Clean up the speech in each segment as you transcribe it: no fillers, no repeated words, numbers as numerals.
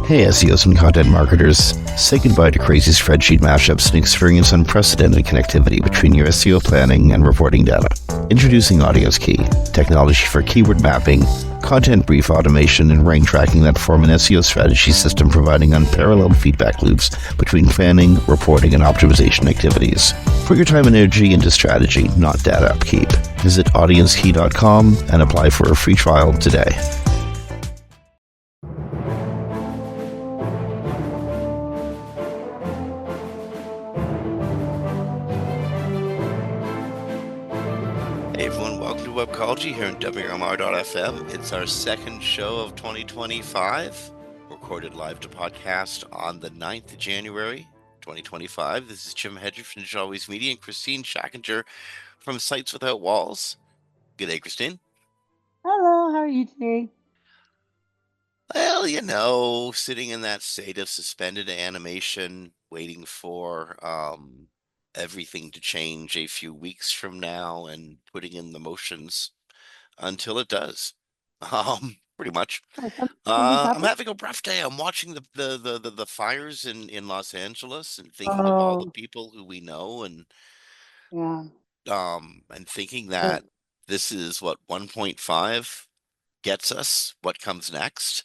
Hey SEOs and content marketers, say goodbye to crazy spreadsheet mashups and experience unprecedented connectivity between your SEO planning and reporting data. Introducing Audience Key, technology for keyword mapping, content brief automation, and rank tracking that form an SEO strategy system providing unparalleled feedback loops between planning, reporting, and optimization activities. Put your time and energy into strategy, not data upkeep. Visit audiencekey.com and apply for a free trial today. Hey everyone, welcome to Webcology here on WMR.fm. It's our second show of 2025, recorded live to podcast on the 9th of January, 2025. This is Jim Hedger from Digital Always Media and Christine Schackinger from Sites Without Walls. Good day, Christine. Hello, how are you today? Well, sitting in that state of suspended animation, waiting for everything to change a few weeks from now and putting in the motions until it does. Pretty much. Something's I'm happened? having a rough day. I'm watching the fires in Los Angeles and thinking of all the Oh, people who we know yeah. and thinking Uh, that this is what 1.5 gets us, what comes next,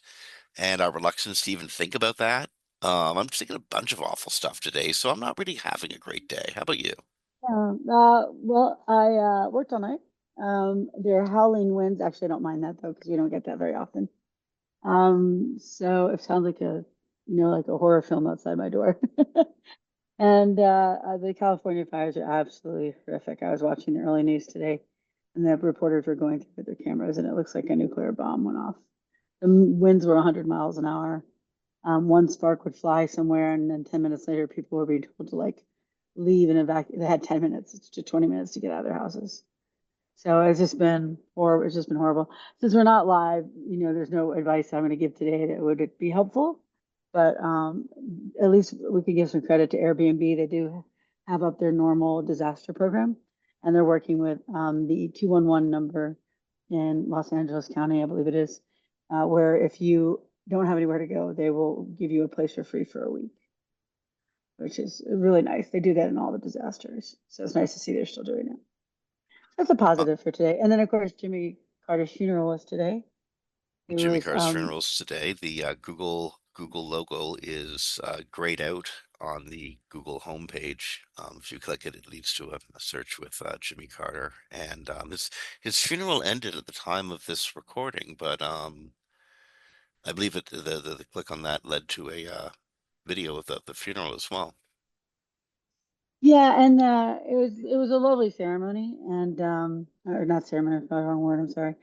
and our reluctance to even think about that. I'm just thinking a bunch of awful stuff today, so I'm not really having a great day. How about you? well, I worked all night. There are howling winds. Actually, I don't mind that though, because we don't get that very often. So it sounds like like a horror film outside my door. And the California fires are absolutely horrific. I was watching the early news today, and the reporters were going through their cameras, and it looks like a nuclear bomb went off. The winds were 100 miles an hour. One spark would fly somewhere, and then 10 minutes later, people were being told to leave and evacuate. They had 10 minutes to 20 minutes to get out of their houses. So it's just been horrible. It's just been horrible. Since we're not live, there's no advice I'm going to give today that would be helpful. But at least we could give some credit to Airbnb. They do have up their normal disaster program, and they're working with the 211 number in Los Angeles County, I believe it is, where if you don't have anywhere to go, they will give you a place for free for a week, which is really nice. They do that in all the disasters. So it's nice to see they're still doing it. That's a Uh, positive for today. And then, of course, Jimmy Carter's funeral was today. He Jimmy was, Carr's funerals today. The Google logo is grayed out on the Google homepage. If you click it, it leads to a search with Jimmy Carter. And his funeral ended at the time of this recording, but I believe the click on that led to a video of the funeral as well. yeah, and it was a lovely ceremony, and or not ceremony, probably the wrong word. I'm sorry.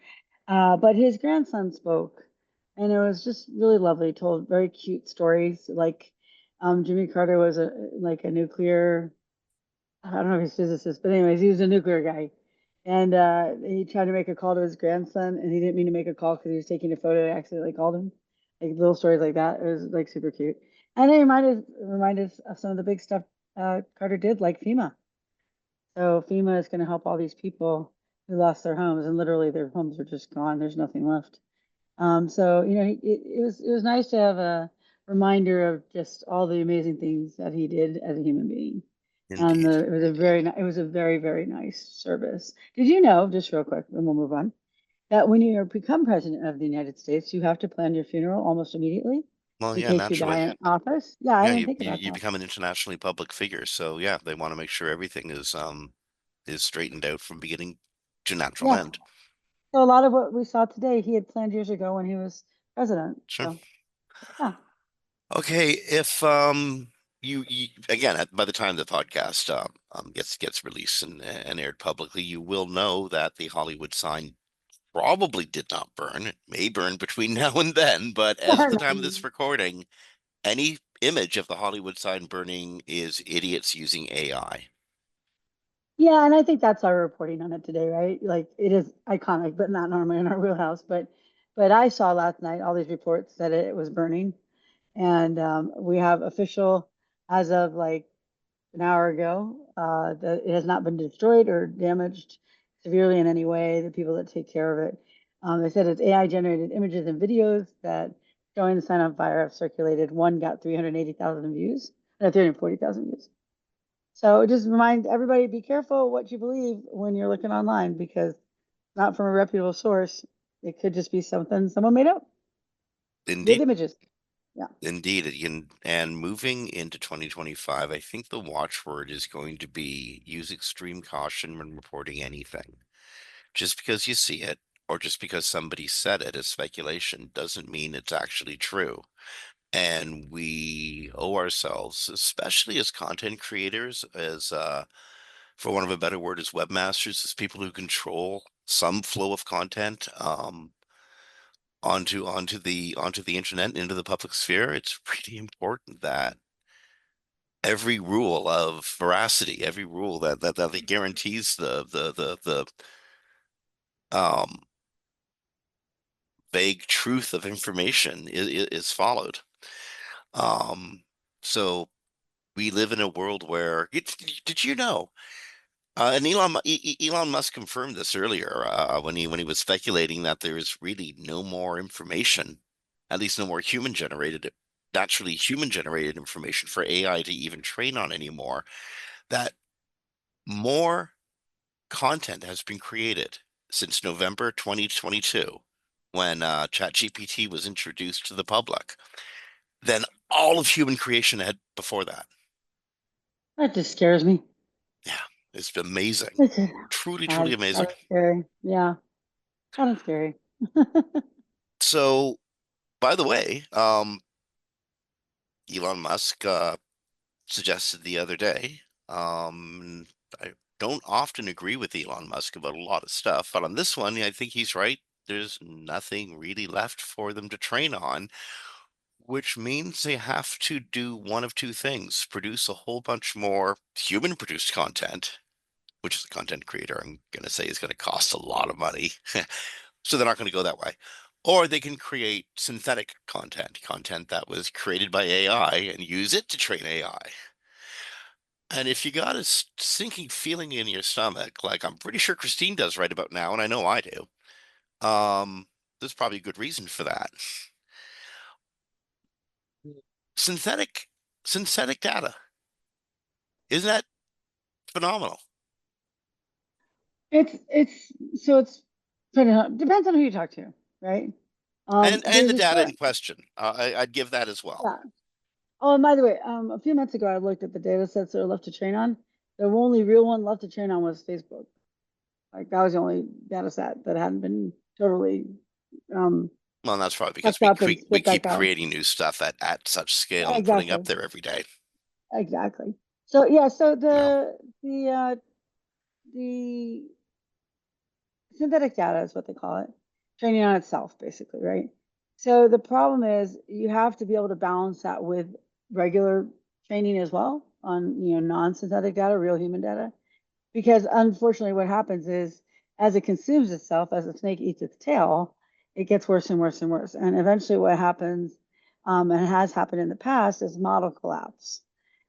But his grandson spoke, and it was just really lovely. He told very cute stories. Like Jimmy Carter was a nuclear. I don't know if he's a physicist, but anyways, he was a nuclear guy. And he tried to make a call to his grandson, and he didn't mean to make a call because he was taking a photo. And accidentally called him. Like little stories like that. It was like super cute. And it reminded us of some of the big stuff Carter did, like FEMA. So FEMA is going to help all these people who lost their homes, and literally their homes are just gone. There's nothing left. So it was nice to have a reminder of just all the amazing things that he did as a human being. And Indeed. it was a very, very nice service. Did you know, just real quick, and we'll move on, that when you become president of the United States, you have to plan your funeral almost immediately Well, in yeah, case you die naturally. in office? Yeah, I Yeah, didn't you, think you about you that. become an internationally public figure, so yeah, they want to make sure everything is straightened out from beginning to natural Yeah. end. So a lot of what we saw today, he had planned years ago when he was president. Sure. So yeah. Okay, if you again by the time the podcast gets released and aired publicly, you will know that the Hollywood sign probably did not burn. It may burn between now and then, but as of the time of this recording, any image of the Hollywood sign burning is idiots using AI. Yeah, and I think that's our reporting on it today, right? Like it is iconic, but not normally in our wheelhouse. But I saw last night all these reports that it was burning, and we have official as of like an hour ago that it has not been destroyed or damaged severely in any way. The people that take care of it, they said it's AI generated images and videos that showing the sign on fire have circulated. One got 380,000 views, no, 340,000 views. So just remind everybody, be careful what you believe when you're looking online, because not from a reputable source. It could just be something someone made up with Indeed. images. Yeah. Indeed. And moving into 2025, I think the watchword is going to be use extreme caution when reporting anything. Just because you see it or just because somebody said it as speculation doesn't mean it's actually true. And we owe ourselves, especially as content creators, as for want of a better word, as webmasters, as people who control some flow of content, onto the internet, into the public sphere. It's pretty important that every rule of veracity, every rule that guarantees the vague truth of information is followed. So we live in a world where did you know? And Elon Musk confirmed this earlier when he was speculating that there is really no more information, at least no more naturally human generated information for AI to even train on anymore. That more content has been created since November 2022, when ChatGPT was introduced to the public, than all of human creation had before that. That just scares me. Yeah, it's amazing. It's just, Truly, truly God, amazing. kind of scary. Yeah, kind of scary. So, by the way, Elon Musk suggested the other day, I don't often agree with Elon Musk about a lot of stuff, but on this one, I think he's right. There's nothing really left for them to train on, which means they have to do one of two things: produce a whole bunch more human produced content, which is a content creator, I'm going to say, is going to cost a lot of money. So they're not going to go that way. Or they can create synthetic content that was created by AI and use it to train AI. And if you got a sinking feeling in your stomach, like I'm pretty sure Christine does right about now, and I know I do, there's probably a good reason for that. Synthetic synthetic data. Isn't that phenomenal? It's depends on who you talk to, right? And There's the a data short, in question. I'd give that as well. yeah. Oh, and by the way, a few months ago, I looked at the data sets that are left to train on. The only real one left to train on was Facebook. Like that was the only data set that hadn't been totally um, Well, and that's probably because sucked up and we spit back keep out. creating new stuff at such scale and putting up Exactly, there every day. exactly. So yeah, so You know, the synthetic data is what they call it, training on itself, basically, right? So the problem is you have to be able to balance that with regular training as well on non-synthetic data, real human data, because unfortunately what happens is as it consumes itself, as a snake eats its tail, it gets worse and worse and worse. And eventually what happens, and has happened in the past, is model collapse.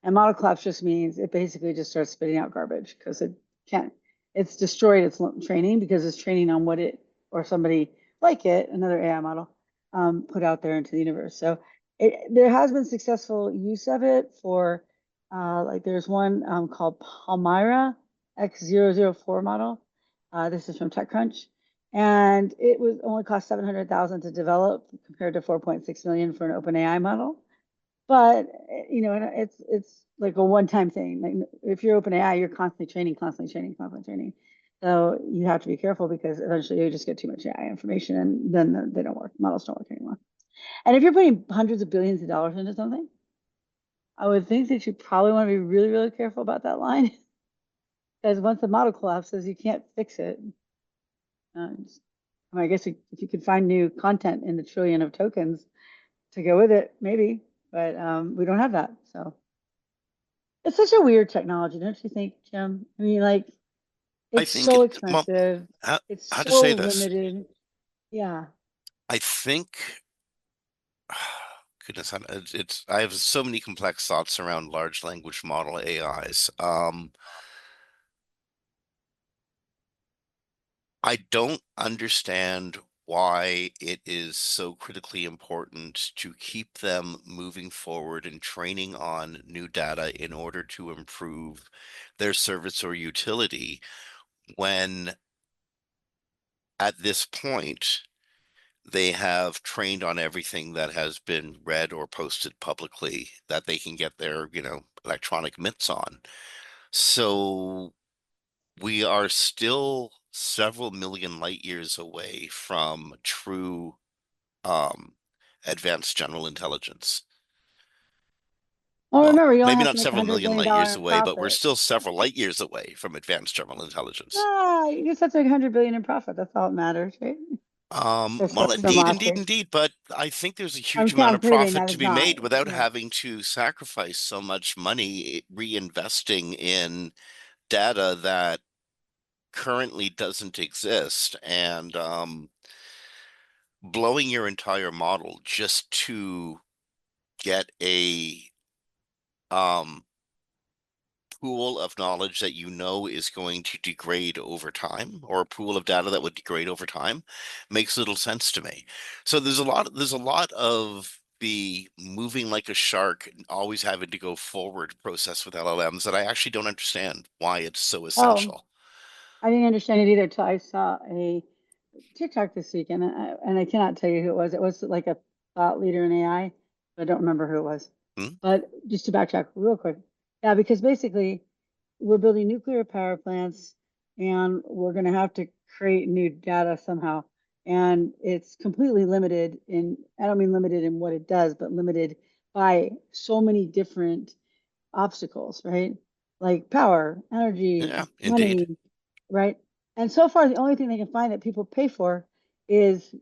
And model collapse just means it basically just starts spitting out garbage because it can't, it's destroyed its training because it's training on what it or somebody like it, another AI model, put out there into the universe. So there has been successful use of it for, like there's one called Palmyra X004 model. This is from TechCrunch. And it was only cost 700,000 to develop compared to 4.6 million for an OpenAI model. But it's like a one-time thing. Like if you're OpenAI, you're constantly training, constantly training, constantly training. So you have to be careful because eventually you just get too much AI information and then they don't work. Models don't work anymore. And if you're putting hundreds of billions of dollars into something, I would think that you probably want to be really, really careful about that line because once the model collapses, you can't fix it. I guess if you could find new content in the trillion of tokens to go with it, maybe, but we don't have that. So it's such a weird technology, don't you think, Jim? I mean, like, I it's think so well, expensive. how, It's how to so say this? limited. Yeah. I think, goodness, I have so many complex thoughts around large language model AIs. I don't understand why it is so critically important to keep them moving forward and training on new data in order to improve their service or utility when at this point they have trained on everything that has been read or posted publicly that they can get their, electronic mitts on. So we are still several million light years away from true um, advanced general intelligence. Well, Well, remember, you only maybe have to not make a several hundred million billion light years dollar away, but we're profit. still several light years away from advanced general intelligence. Ah, you just have to make 100 billion in profit. That's all that matters, right? That's Well, from indeed, last indeed, week. indeed, but I think there's a I'm huge amount of concluding profit that to it's be not. made without Yeah. having to sacrifice so much money reinvesting in data that currently doesn't exist and blowing your entire model just to get a um pool of knowledge that you know is going to degrade over time, or a pool of data that would degrade over time, makes little sense to me. So there's a lot of the moving like a shark, always having to go forward process with LLMs that I actually don't understand why it's so Oh, essential. I didn't understand it either till I saw a TikTok this week, and I cannot tell you who it was. It was like a thought leader in AI, but I don't remember who it was. Hmm? But just to backtrack real quick, yeah, because basically we're building nuclear power plants, and we're going to have to create new data somehow, and it's completely limited in. I don't mean limited in what it does, but limited by so many different obstacles, right? Like power, energy, Yeah, indeed. money, right? And so far, the only thing they can find that people pay for is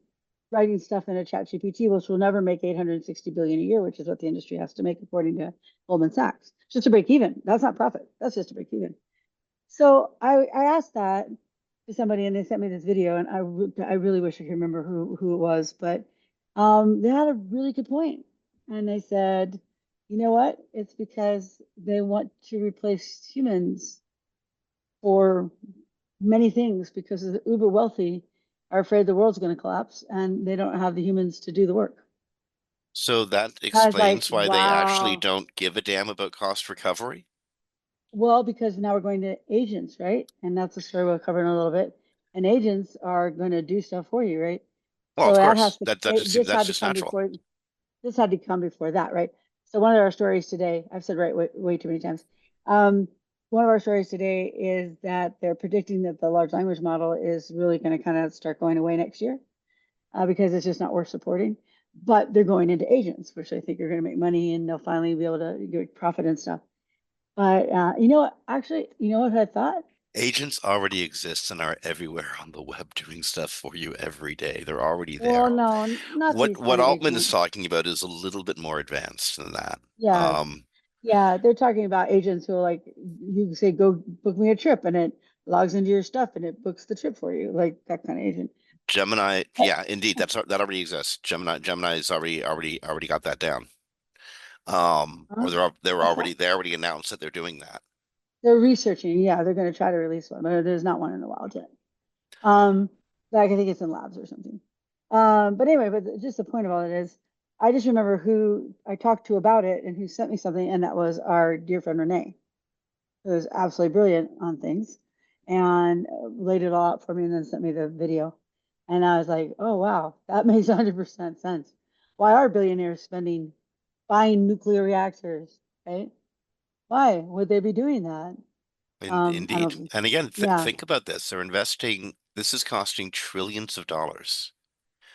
writing stuff in a chat GPT, which will never make 860 billion a year, which is what the industry has to make according to Goldman Sachs. Just to break even. That's not profit. That's just to break even. So I asked that to somebody and they sent me this video and I really wish I could remember who it was, but they had a really good point. And they said, you know what? It's because they want to replace humans for many things because the uber wealthy are afraid the world's going to collapse and they don't have the humans to do the work. So that I was like, explains why they actually wow. don't give a damn about cost recovery. Well, because now we're going to agents, right? And that's a story we'll cover in a little bit. And agents are going to do stuff for you, right? Well, So of that has course, to, this that's had to just come natural. before, this had to come before that, right? So one of our stories today, I've said right way too many times. One of our stories today is that they're predicting that the large language model is really going to kind of start going away next year because it's just not worth supporting. But they're going into agents, which I think are going to make money and they'll finally be able to get profit and stuff. But you know what? Actually, you know what I thought? Agents already exist and are everywhere on the web doing stuff for you every day. They're already Well, there. no, not What these what kind of Altman is agents. talking about is a little bit more advanced than that. Yeah, Um, yeah, they're talking about agents who are like, you say, go book me a trip, and it logs into your stuff and it books the trip for you, like that kind of agent. Gemini, But, yeah, indeed, that already exists. Gemini's already got that down. Or uh, they already announced that they're doing that. they're researching. Yeah, they're going to try to release one, but there's not one in the wild yet. Um, like I think it's in labs or something. But anyway, but just the point of all it is, I just remember who I talked to about it and who sent me something, and that was our dear friend Renee, who is absolutely brilliant on things, and laid it all out for me, and then sent me the video, and I was like, oh wow, that makes 100% sense. Why are billionaires spending buying nuclear reactors, right? Why would they be doing that? I Indeed. don't. And again, Yeah, think about this. They're investing, this is costing trillions of dollars.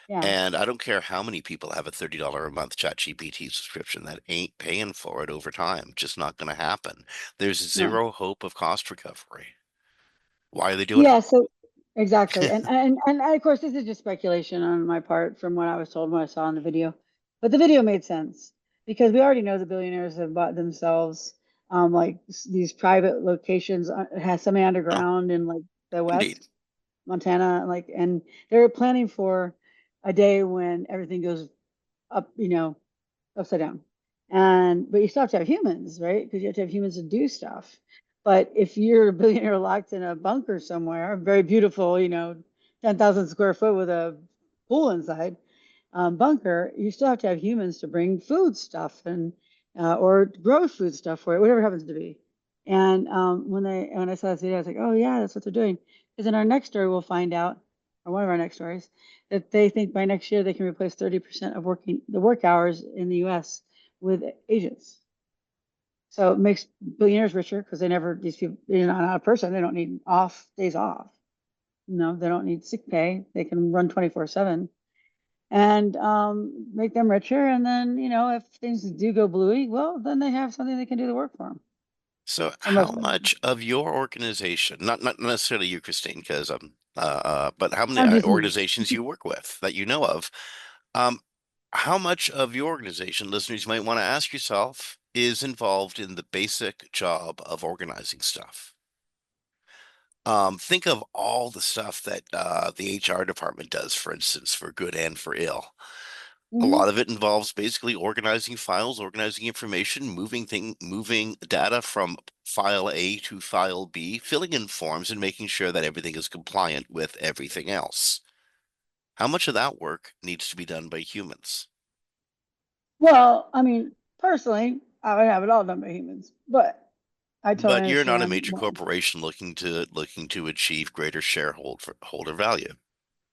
yeah, And I don't care how many people have a $30 a month ChatGPT subscription that ain't paying for it over time. Just not going to happen. There's no. zero hope of cost recovery. Why are they doing Yeah, so exactly. it? And of course this is just speculation on my part from what I was told when I saw in the video. But the video made sense because we already know the billionaires have bought themselves like these private locations has semi Oh, underground in like the indeed. West, Montana, like and they're planning for a day when everything goes up, upside down. And but you still have to have humans, right? Because you have to have humans to do stuff. But if you're a billionaire locked in a bunker somewhere, very beautiful, 10,000 square foot with a pool inside, bunker, you still have to have humans to bring food stuff and or grow food stuff for it, whatever it happens to be. And when I saw this video, I was like, oh yeah, that's what they're doing. Because in our next story, we'll find out, or one of our next stories, that they think by next year they can replace 30% of the work hours in the U.S. with agents. So it makes billionaires richer because these people, they're not a person, they don't need days off. No, they don't need sick pay. They can run 24/7 and make them richer. And then, if things do go bluey, well, then they have something that can do the work for them. So Or how most of them. much of your organization, not necessarily you, Christine, because but how many I'm just me. organizations you work with that you know of, um, how much of your organization, listeners, you might want to ask yourself, is involved in the basic job of organizing stuff? Think of all the stuff that the HR department does, for instance, for good and for ill. A Mhm. lot of it involves basically organizing files, organizing information, moving data from file A to file B, filling in forms and making sure that everything is compliant with everything else. How much of that work needs to be done by humans? Well, I mean, personally, I would have it all done by humans, but I totally But you're not a understand. major corporation looking to achieve greater shareholder value.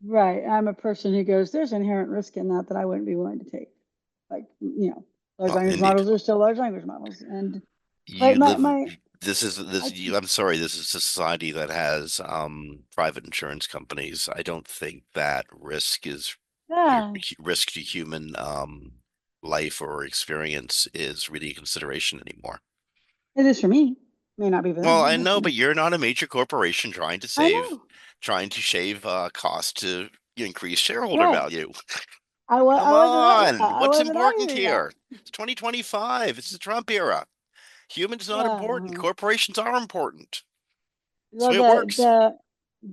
Right. I'm a person who goes, there's inherent risk in that I wouldn't be willing to take. Like, large language Indeed. models are still large language models. But You my, live my, this is I, this I'm sorry, this is a society that has private insurance companies. I don't think that yeah, risk to human life or experience is really a consideration anymore. it is for me. May not be for Well, them. I It is know, for but me. you're not a major corporation I know. trying to shave costs to increase shareholder Right. value. Come I wasn't on, I what's wasn't important arguing that. here? It's 2025. It's the Trump era. Humans not Yeah. important. Corporations are important. That's the Well, way it works.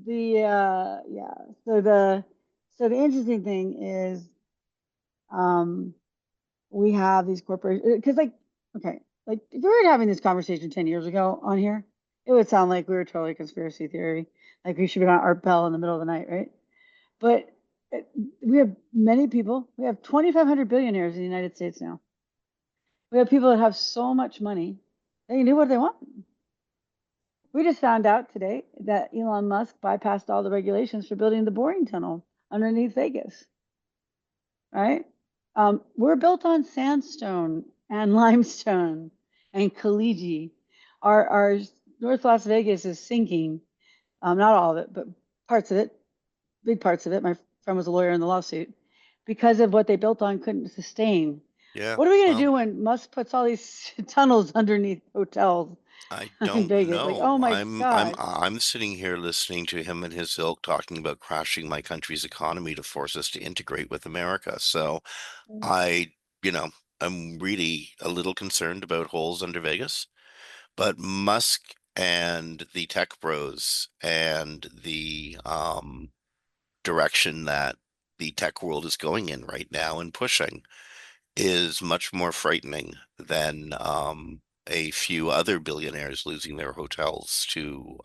yeah. So the interesting thing is, um, we have these corporations because, like, okay, like if we were having this conversation 10 years ago on here, it would sound like we were totally conspiracy theory, like we should be on Art Bell in the middle of the night, right? But it, we have many people. We have 2,500 billionaires in the United States now. We have people that have so much money, they can do what they want. We just found out today that Elon Musk bypassed all the regulations for building the boring tunnel underneath Vegas, right? We're built on sandstone and limestone and caliche. Our North Las Vegas is sinking. Not all of it, but parts of it, big parts of it. My friend was a lawyer in the lawsuit because of what they built on couldn't sustain. Yeah. What are we going to Well, do when Musk puts all these tunnels underneath hotels I in don't Vegas? Like, oh know. my gosh. I'm sitting here listening to him and his ilk talking about crashing my country's economy to force us to integrate with America. So I, you know, I'm really a little concerned about holes under Vegas. But Musk and the tech bros and the direction that the tech world is going in right now and pushing is much more frightening than a few other billionaires losing their hotels to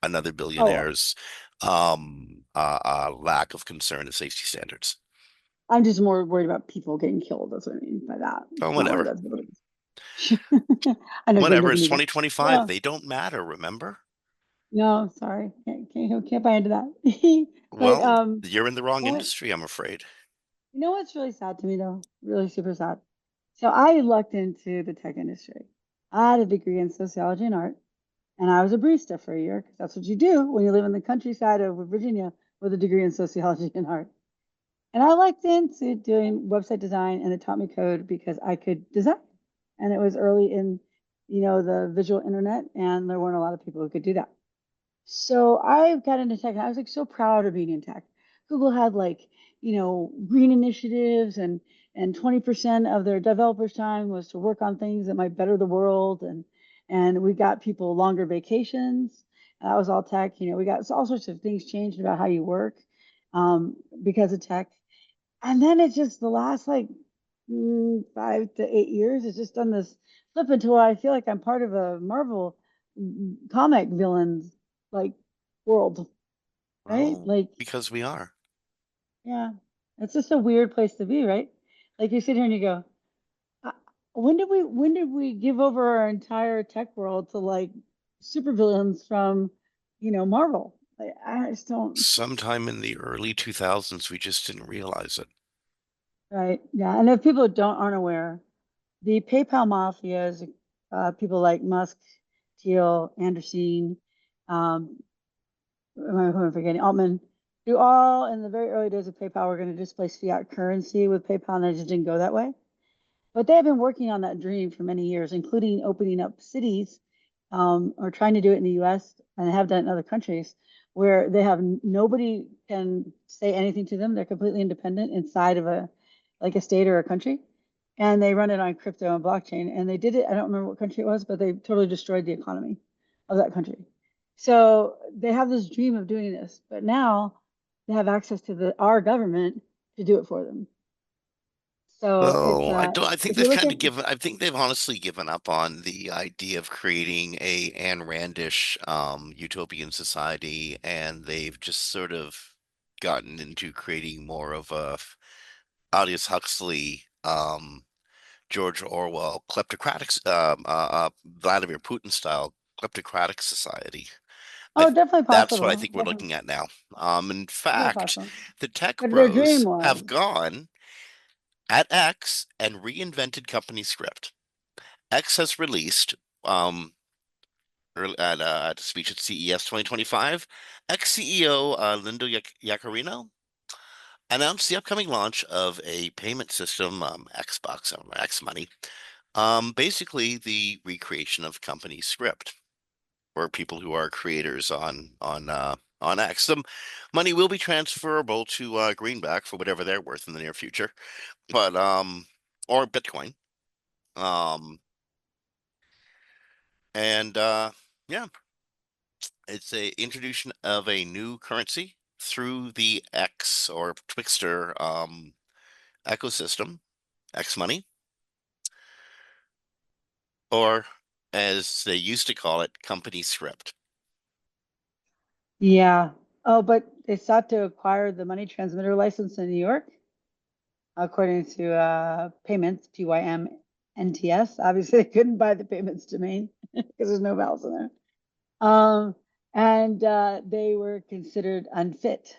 another Oh, billionaire's lack of concern of safety standards. I'm just more worried about people getting killed. That's what I mean by that. Oh, Not worried whatever. about buildings. I know Glenn Whatever. doesn't It's either. 2025. No, They don't matter, remember? no, sorry. Can't buy into that. But Well, you're in the wrong what industry, I'm afraid. you know what's really sad to me though? Really super sad. So I lucked into the tech industry. I had a degree in sociology and art, and I was a barista for a year because that's what you do when you live in the countryside of Virginia with a degree in sociology and art. And I lucked into doing website design, and it taught me code because I could design. And it was early in, the visual internet, and there weren't a lot of people who could do that. So I got into tech, and I was like so proud of being in tech. Google had like, green initiatives, and 20% of their developers' time was to work on things that might better the world, and we got people longer vacations. That was all tech. We got all sorts of things changed about how you work because of tech. And then it's just the last like 5 to 8 years, it's just done this flip into where I feel like I'm part of a Marvel comic villains like world, right? Well, Like, because we are. Yeah. It's just a weird place to be, right? Like you sit here and you go, "Uh, when did we give over our entire tech world to like supervillains from, Marvel? Like, I just don't, Sometime in the early 2000s, we just didn't realize it. right? Yeah. And if people aren't aware, the PayPal mafia is people like Musk, Thiel, Anderson, um, who am I forgetting? Altman, who all in the very early days of PayPal were going to displace fiat currency with PayPal, and it just didn't go that way. But they have been working on that dream for many years, including opening up cities, or trying to do it in the US and have done it in other countries where they have nobody can say anything to them. They're completely independent inside of a state or a country. And they run it on crypto and blockchain. And they did it, I don't remember what country it was, but they totally destroyed the economy of that country. So they have this dream of doing this, but now they have access to our government to do it for them. So it's Oh, I don't. I think if you they've look kind at of given. I think they've honestly given up on the idea of creating a Ayn Randish utopian society, and they've just sort of gotten into creating more of a Aldous Huxley, George Orwell, kleptocratic, Vladimir Putin style kleptocratic society. I oh, definitely That's what I possible, think we're definitely, looking at now. In definitely fact, possible. the tech But their dream bros was, have gone at X and reinvented company script. X has released at a speech at CES 2025. X CEO Lindo Yaccarino announced the upcoming launch of a payment system, Xbox, X Money, basically the recreation of company script for people who are creators on X. The money will be transferable to Greenback for whatever they're worth in the near future, but or Bitcoin. Um, and yeah, it's a introduction of a new currency through the X or Twixter ecosystem, X Money, or as they used to call it, company script. yeah. Oh, but they sought to acquire the money transmitter license in New York, according to payments, PYMNTS. Obviously, they couldn't buy the payments domain because there's no vowels in there. And they were considered unfit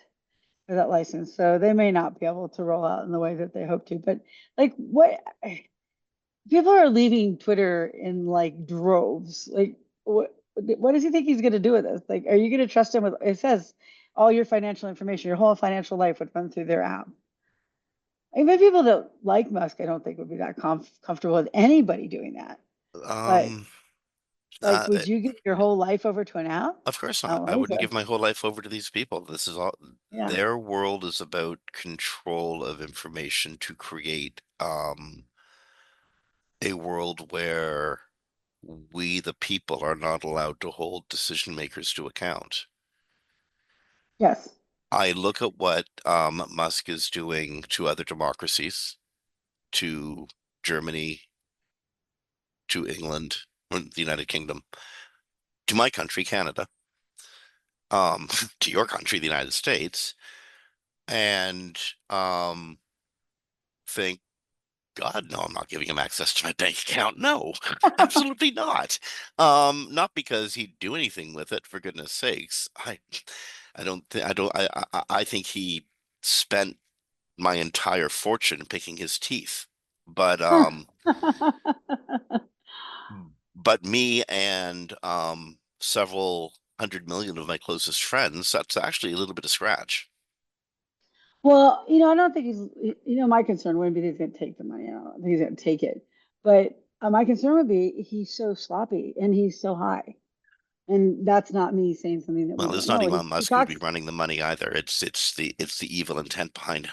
for that license. So they may not be able to roll out in the way that they hope to. But like, what? People are leaving Twitter in like droves. Like, what does he think he's going to do with this? Like, are you going to trust him with? It says all your financial information, your whole financial life would run through their app. Even people that like Musk, I don't think would be that comfortable with anybody doing that. But Um, like, uh, would you give your whole life over to an app? of course I not. don't I think wouldn't so. give my whole life over to these people. This is all Yeah. their world is about control of information to create a world where we, the people, are not allowed to hold decision makers to account. Yes. I look at what Musk is doing to other democracies, to Germany, to England, or the United Kingdom, to my country, Canada, to your country, the United States, and think, God, no, I'm not giving him access to my bank account. No, absolutely not. Not because he'd do anything with it, for goodness sakes. I don't think I don't I think he spent my entire fortune picking his teeth. But but me and several 100 million of my closest friends, that's actually a little bit of scratch. Well, I don't think my concern wouldn't be that he's going to take the money. I don't think he's going to take it. But my concern would be he's so sloppy and he's so high. And that's not me saying something that we Well, don't it's not know. Elon He Musk who'd be talks, running the money either. It's the evil intent behind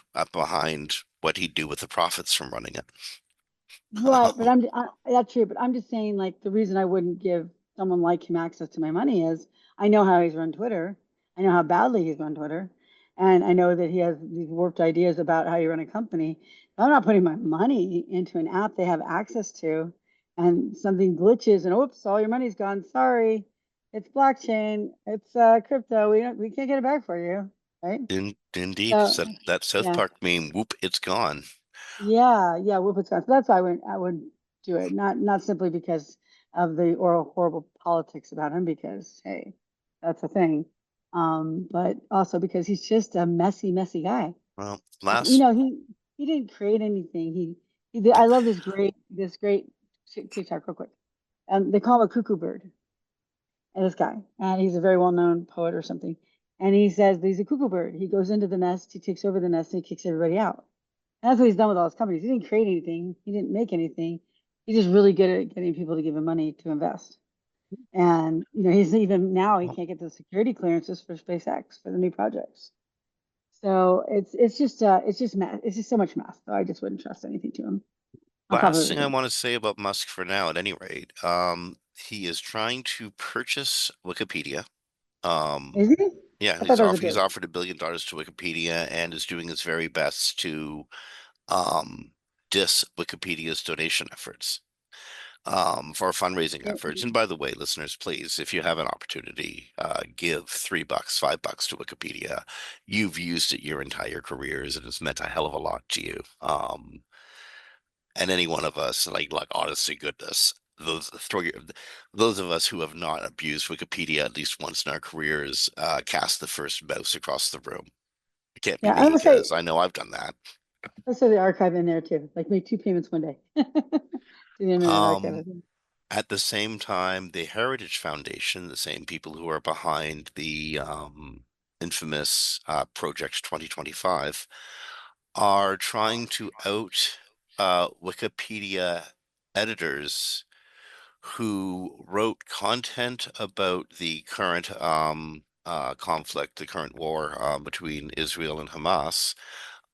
what he'd do with the profits from running it. right, but that's true. But I'm just saying, like, the reason I wouldn't give someone like him access to my money is I know how he's run Twitter. I know how badly he's run Twitter. And I know that he has these warped ideas about how you run a company. I'm not putting my money into an app they have access to and something glitches and oops, all your money's gone. Sorry. It's blockchain. It's crypto. We can't get it back for you. right? Indeed. So So that South yeah, Park meme, whoop, it's gone. yeah, Whippets Gone. So that's why I would do it, not simply because of the oral horrible politics about him, because hey, that's a thing. But also because he's just a messy, messy guy. Well, You last know, he didn't create anything. He did, I love this great TikTok real quick. They call him a cuckoo bird. And this guy, and he's a very well-known poet or something. And he says he's a cuckoo bird. He goes into the nest, he takes over the nest, and he kicks everybody out. And that's what he's done with all his companies. He didn't create anything. He didn't make anything. He's just really good at getting people to give him money to invest. And he's even now he can't get the security clearances for SpaceX for the new projects. So it's just so much math. So I just wouldn't trust anything to him on top of last thing I everything. want to say about Musk for now, at any rate, he is trying to purchase Wikipedia. Is he? Yeah, I thought that was a he's joke. offered $1 billion to Wikipedia and is doing his very best to um dis Wikipedia's donation efforts. For fundraising efforts. And by the way, listeners, please, if you have an opportunity, give $3, $5 to Wikipedia. You've used it your entire careers, and it's meant a hell of a lot to you. And any one of us, like honest to goodness, those of us who have not abused Wikipedia at least once in our careers, cast the first mouse across the room. It can't be Yeah, I'm me gonna say because I know I've done that. let's say the archive in there too. Like make two payments one day to the Internet Archive. I Um, think. At the same time, the Heritage Foundation, the same people who are behind the infamous Project 2025, are trying to out Wikipedia editors who wrote content about the current conflict, the current war between Israel and Hamas,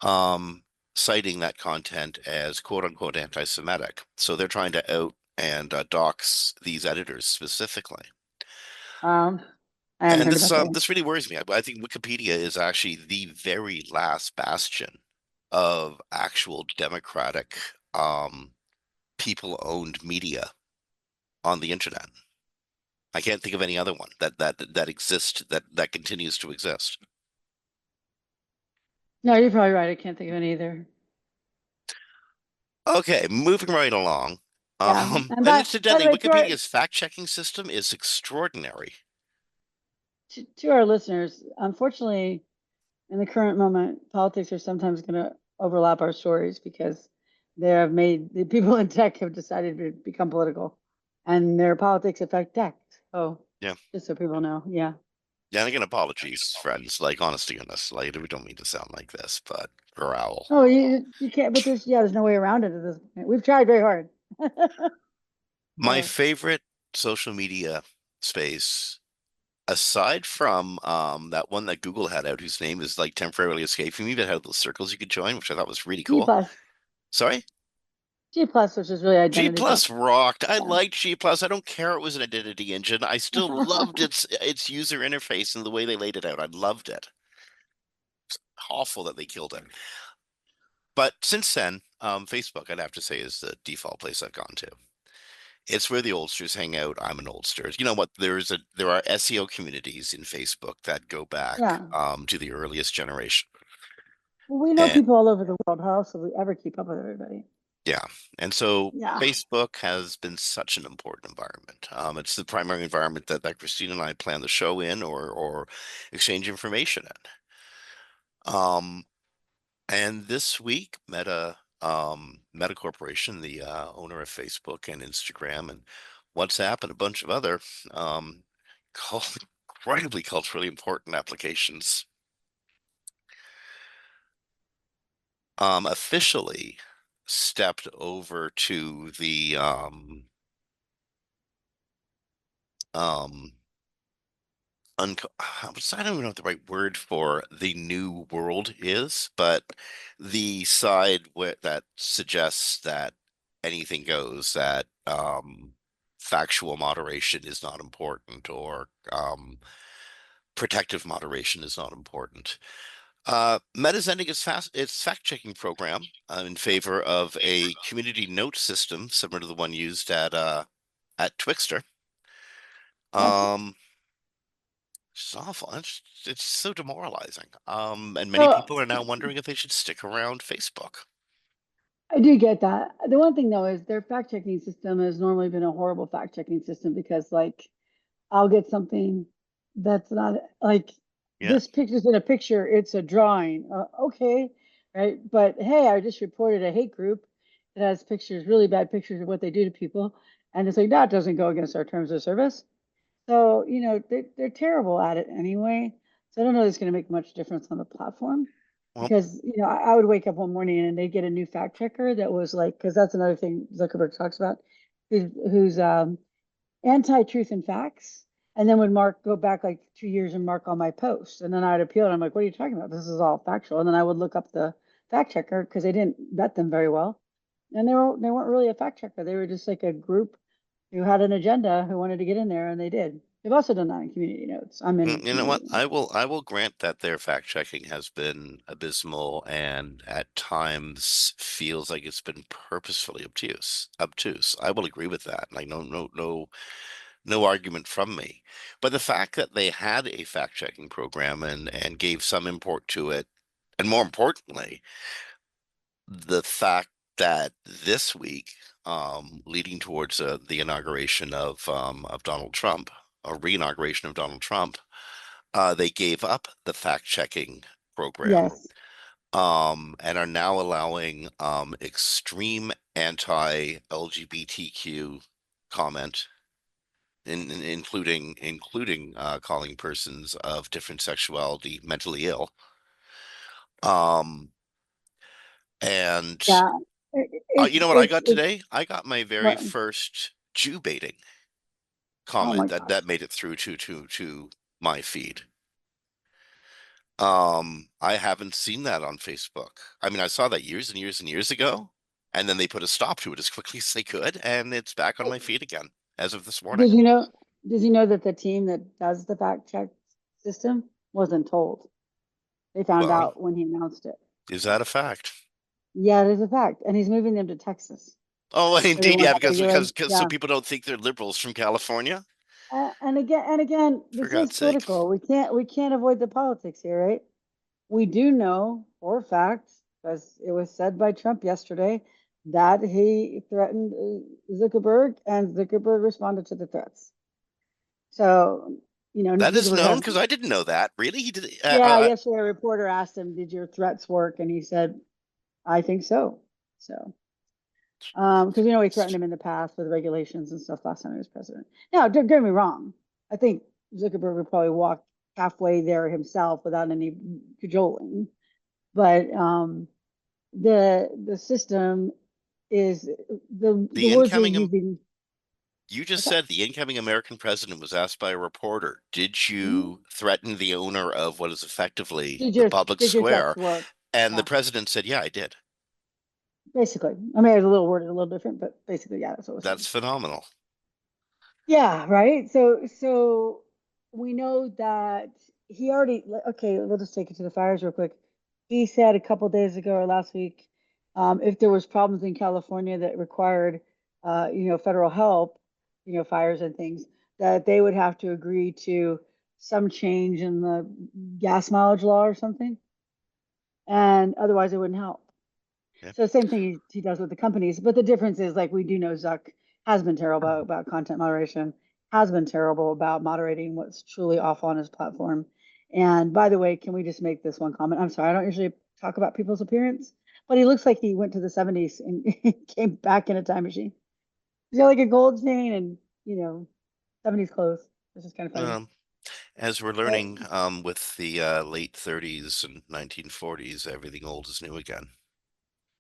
um, citing that content as quote unquote anti-Semitic. So they're trying to out and dox these editors specifically. Um, I haven't And heard about that one. this really worries me. I think Wikipedia is actually the very last bastion of actual democratic people-owned media on the internet. I can't think of any other one that exists that continues to exist. No, you're probably right. I can't think of any either. Okay, moving right along. Yeah, and And by the incidentally, way, Wikipedia's fact-checking system is extraordinary. to our listeners, unfortunately, in the current moment, politics are sometimes going to overlap our stories because they have made the people in tech have decided to become political, and their politics affect tech. Oh, Yeah. just so people know, yeah. Yeah, and again, apologies, friends. Like, honest to goodness, like we don't mean to sound like this, but growl. Oh, you can't, but there's no way around it at this point. We've tried very hard. My So, favorite social media space, aside from that one that Google had out, whose name is like temporarily escaping me, that had those circles you could join, which I thought was really G cool. plus, Sorry? G plus, which is really G identity plus. Plus rocked. I Yeah. liked G Plus. I don't care it was an identity engine. I still loved its user interface and the way they laid it out. I loved it. Awful that they killed it. But since then, Facebook, I'd have to say, is the default place I've gone to. It's where the oldsters hang out. I'm an oldster. You know what? There are SEO communities in Facebook that go back Yeah. to the earliest generation. Well, we know And people all over the world. How else will we ever keep up with everybody? yeah, and so Yeah. Facebook has been such an important environment. It's the primary environment that Christine and I plan the show in or exchange information in. And this week, Meta Corporation, the owner of Facebook and Instagram and WhatsApp and a bunch of other um, incredibly culturally important applications, officially stepped over to the um, I don't even know what the right word for the new world is, but the side that suggests that anything goes, that factual moderation is not important, or protective moderation is not important. Meta's ending its fact-checking program in favor of a community note system similar to the one used at Twixter. Well, Um, It's awful. It's so demoralizing. And many Well, people are now wondering if they should stick around Facebook. I do get that. The one thing though is their fact checking system has normally been a horrible fact checking system because like I'll get something that's not like Yeah. this picture's in a picture, it's a drawing. Okay, right? But hey, I just reported a hate group that has pictures, really bad pictures of what they do to people, and it's like that doesn't go against our terms of service. So, they're terrible at it anyway. So I don't know if it's going to make much difference on the platform Well, because, I would wake up one morning and they get a new fact checker that was like, because that's another thing Zuckerberg talks about, who's anti-truth and facts. And then would Mark go back like 2 years and mark all my posts. And then I'd appeal and I'm like, what are you talking about? This is all factual. And then I would look up the fact checker because they didn't vet them very well. And they weren't really a fact checker. They were just like a group who had an agenda who wanted to get in there and they did. They've also done that in community notes. I'm in you know what? community notes. I will grant that their fact checking has been abysmal and at times feels like it's been purposefully obtuse. Obtuse. I will agree with that. Like no argument from me. But the fact that they had a fact checking program and gave some import to it, and more importantly, the fact that this week, leading towards the inauguration of Donald Trump, a re-inauguration of Donald Trump, they gave up the fact-checking program, Yes. and are now allowing extreme anti-LGBTQ comment, including calling persons of different sexuality mentally ill. And Yeah. you It's know what I got it's today? I got my very what? first Jew baiting Oh my comment that gosh. made it through to my feed. I haven't seen that on Facebook. I mean, I saw that years and years and years ago, and then they put a stop to it as quickly as they could, and it's back on my feed again as of this morning. Did you know did you know that the team that does the fact check system wasn't told? They found Well, out when he announced it. is that a fact? Yeah, it is a fact. And he's moving them to Texas Oh, where they indeed, won't yeah, have because regular. because so Yeah. people don't think they're liberals from California, And again, for this is God's sake. political. We can't avoid the politics here, right? We do know for a fact, because it was said by Trump yesterday, that he threatened Zuckerberg, and Zuckerberg responded to the threats. So, That is Zuckerberg known had, because I didn't know that. Really, he did. yeah, yesterday a reporter asked him, "Did your threats work?" And he said, "I think so." So, because he threatened him in the past with regulations and stuff last time he was president. Now, don't get me wrong. I think Zuckerberg would probably walk halfway there himself without any cajoling. But the system is the The words they're incoming using. You just What's that? said the incoming American president was asked by a reporter, "Did Mhm. you threaten the owner of what is effectively Did the your public did your square?" threats work? And the Yeah, president said, "Yeah, I did." basically. I mean, it's a little worded a little different, but basically, yeah, that's what was said. That's phenomenal. Yeah, right. So we know that he already. Okay, we'll just take it to the fires real quick. He said a couple days ago or last week, if there was problems in California that required, federal help, fires and things, that they would have to agree to some change in the gas mileage law or something, and otherwise it wouldn't help. Yeah. So same thing he does with the companies, but the difference is like we do know Zuck has been terrible about content moderation, has been terrible about moderating what's truly awful on his platform. And by the way, can we just make this one comment? I'm sorry, I don't usually talk about people's appearance, but he looks like he went to the 70s and came back in a time machine. He's got like a gold chain and 70s clothes. This is kind of funny. Um, as we're But learning, with the late 30s and 1940s, everything old is new again.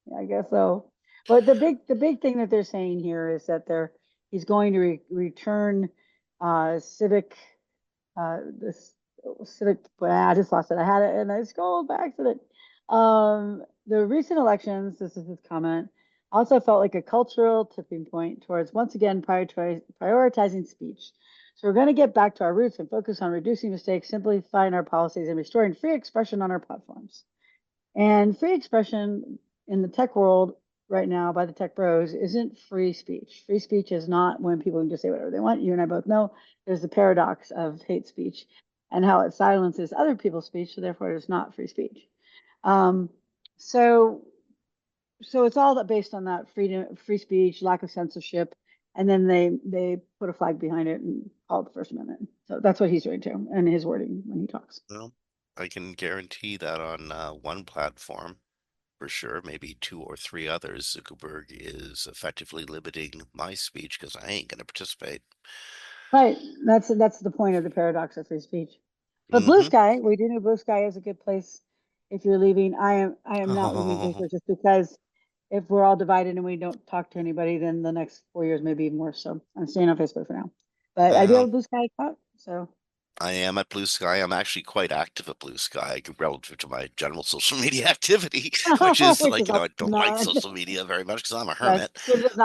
yeah, I guess so. But the big thing that they're saying here is that he's going to return civic this civic. Well, I just lost it. I had it and I scrolled back to it. The recent elections. This is his comment. Also felt like a cultural tipping point towards once again prioritizing speech. So we're going to get back to our roots and focus on reducing mistakes, simplifying our policies, and restoring free expression on our platforms. And free expression in the tech world right now by the tech bros isn't free speech. Free speech is not when people can just say whatever they want. You and I both know there's the paradox of hate speech. and how it silences other people's speech, so therefore it's not free speech. Um, so so it's all that based on that freedom, free speech, lack of censorship, and then they put a flag behind it and call it the First Amendment. So that's what he's doing too, and his wording when he talks. Well, I can guarantee that on one platform, for sure, maybe two or three others, Zuckerberg is effectively limiting my speech because I ain't going to participate. Right. That's the point of the paradox of free speech. But Blue Mm-hmm. Sky, we do know Blue Sky is a good place if you're leaving. I am not leaving Blue Sky just because if we're all divided and we don't talk to anybody, then the next 4 years may be even worse. So I'm staying on Facebook for now. But I do have Well, a Blue Sky account, so I am at Blue Sky. I'm actually quite active at Blue Sky relative to my general social media activity, which is which like, is all I don't like none. social media very much because I'm a Yes, hermit. Jim's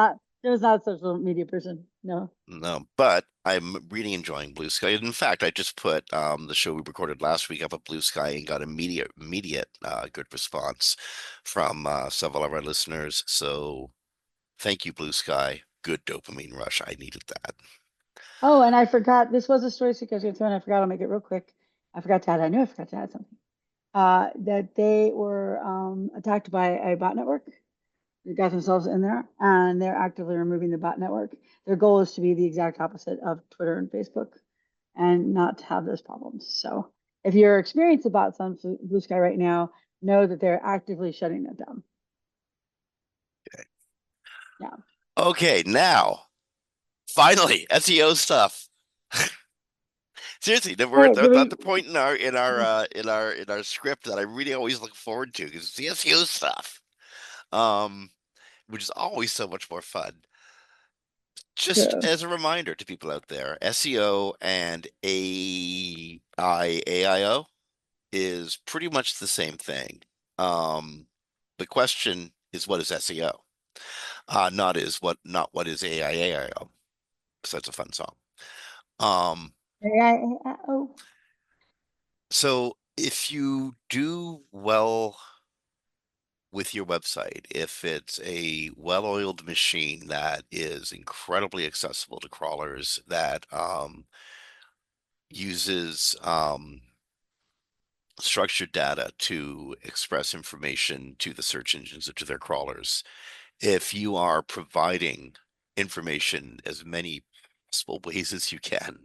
not a social media person. No. No, but I'm really enjoying Blue Sky. In fact, I just put the show we recorded last week up at Blue Sky and got immediate good response from several of our listeners. So thank you, Blue Sky. Good dopamine rush. I needed that. Oh, and I forgot, this was a story seeker I was going to throw in. I forgot, I'll make it real quick. I forgot to add, I knew I forgot to add something. That they were attacked by a bot network. They got themselves in there and they're actively removing the bot network. Their goal is to be the exact opposite of Twitter and Facebook and not to have those problems. So if you're experiencing bots on Blue Sky right now, know that they're actively shutting it down. Okay. Yeah. Okay, now finally SEO stuff. Seriously, we're Hey, at do we? the point in our script that I really always look forward to because it's the SEO stuff, um, which is always so much more fun. Just True. as a reminder to people out there, SEO and AIO is pretty much the same thing. The question is, what is SEO? Not what is AIAIO. So that's a fun song. Um, Oh, so if you do well with your website, if it's a well-oiled machine that is incredibly accessible to crawlers, that uses structured data to express information to the search engines or to their crawlers, if you are providing information as many possible ways as you can,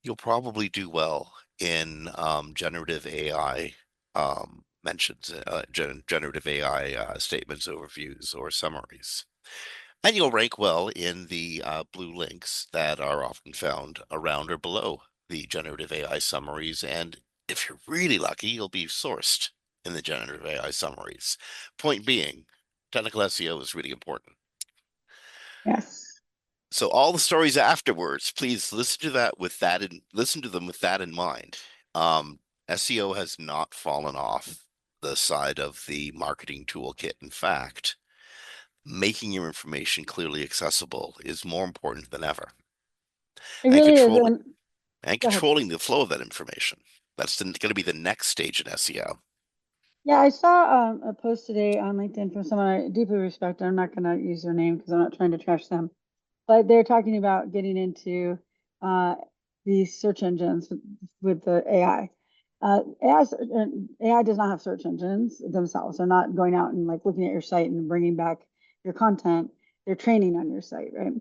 you'll probably do well in generative AI mentions, generative AI statements, overviews, or summaries. And you'll rank well in the blue links that are often found around or below the generative AI summaries. And if you're really lucky, you'll be sourced in the generative AI summaries. Point being, technical SEO is really important. yes. So all the stories afterwards, please listen to that with that and listen to them with that in mind. SEO has not fallen off the side of the marketing toolkit. In fact, making your information clearly accessible is more important than ever. It And really is. controlling And and go ahead. controlling the flow of that information. That's going to be the next stage in SEO. Yeah, I saw a post today on LinkedIn from someone I deeply respect. I'm not going to use their name because I'm not trying to trash them, but they're talking about getting into uh, these search engines with the AI. AI does not have search engines themselves. They're not going out and like looking at your site and bringing back your content. They're training on your site, right?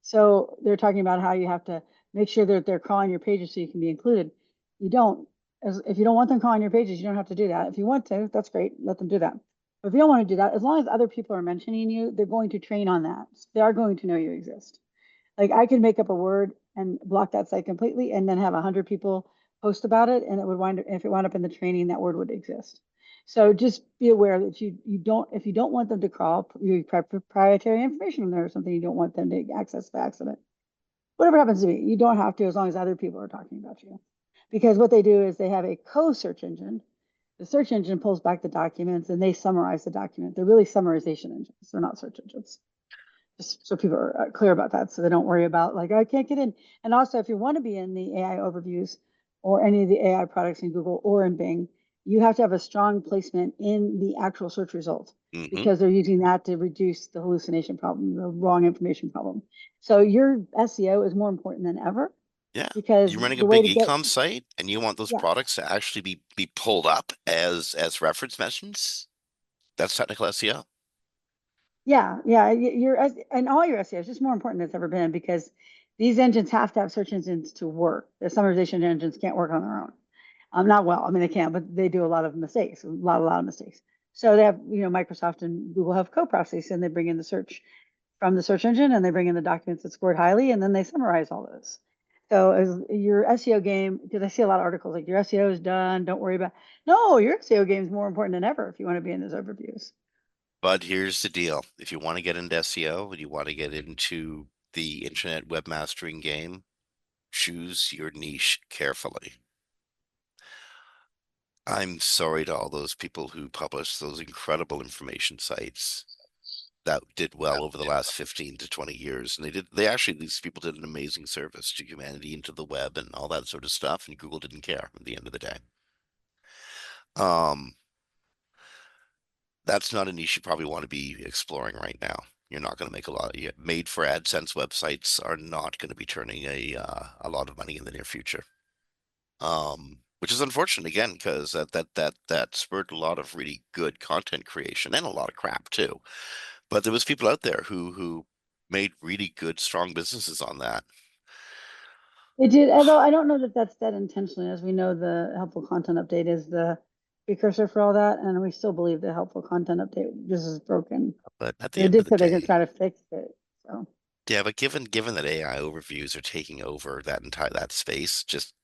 So they're talking about how you have to make sure that they're crawling your pages so you can be included. You don't, if you don't want them crawling your pages, you don't have to do that. If you want to, that's great. Let them do that. But if you don't want to do that, as long as other people are mentioning you, they're going to train on that. They are going to know you exist. Like I could make up a word and block that site completely and then have 100 people post about it and it would wind up, if it wound up in the training, that word would exist. So just be aware that you don't, if you don't want them to crawl your proprietary information in there or something, you don't want them to access by accident. Whatever happens to be, you don't have to as long as other people are talking about you. Because what they do is they have a co-search engine. The search engine pulls back the documents and they summarize the document. They're really summarization engines. They're not search engines. Just so people are clear about that, so they don't worry about like, I can't get in. And also, if you want to be in the AI overviews or any of the AI products in Google or in Bing, you have to have a strong placement in the actual search result Mm-hmm. because they're using that to reduce the hallucination problem, the wrong information problem. So your SEO is more important than ever. Yeah. because You're running a the way big to get, e-com site and you want those yeah, products to actually be pulled up as reference mentions. That's technical SEO. yeah, and all your SEO is just more important than it's ever been because these engines have to have search engines to work. The summarization engines can't work on their own. Not well. I mean, they can, but they do a lot of mistakes, a lot of mistakes. So they have, Microsoft and Google have co-process, and they bring in the search from the search engine, and they bring in the documents that scored highly, and then they summarize all those. So as your SEO game, because I see a lot of articles like your SEO is done, don't worry about. No, your SEO game is more important than ever if you want to be in those overviews. But here's the deal. If you want to get into SEO and you want to get into the internet webmastering game, choose your niche carefully. I'm sorry to all those people who publish those incredible information sites that did well over the last 15 to 20 years. And these people did an amazing service to humanity and to the web and all that sort of stuff. And Google didn't care at the end of the day. Um, that's not a niche you probably want to be exploring right now. You're not going to make a lot of made for AdSense websites are not going to be turning a lot of money in the near future. Which is unfortunate again, because that spurred a lot of really good content creation and a lot of crap too. But there was people out there who made really good, strong businesses on that. It did, although I don't know that that's that intentionally. As we know, the helpful content update is the precursor for all that, and we still believe the helpful content update just is broken. But at the They end of did the say they can day, try to fix it. So yeah, but given that AI overviews are taking over that space, just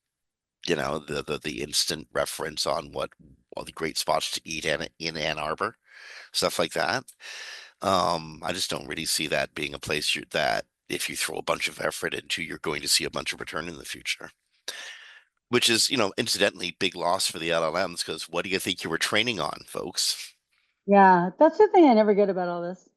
the instant reference on what all the great spots to eat in Ann Arbor, stuff like that. I just don't really see that being a place that if you throw a bunch of effort into, you're going to see a bunch of return in the future. Which is, incidentally, big loss for the LLMs because what do you think you were training on, folks? yeah, that's the thing I never get about all this.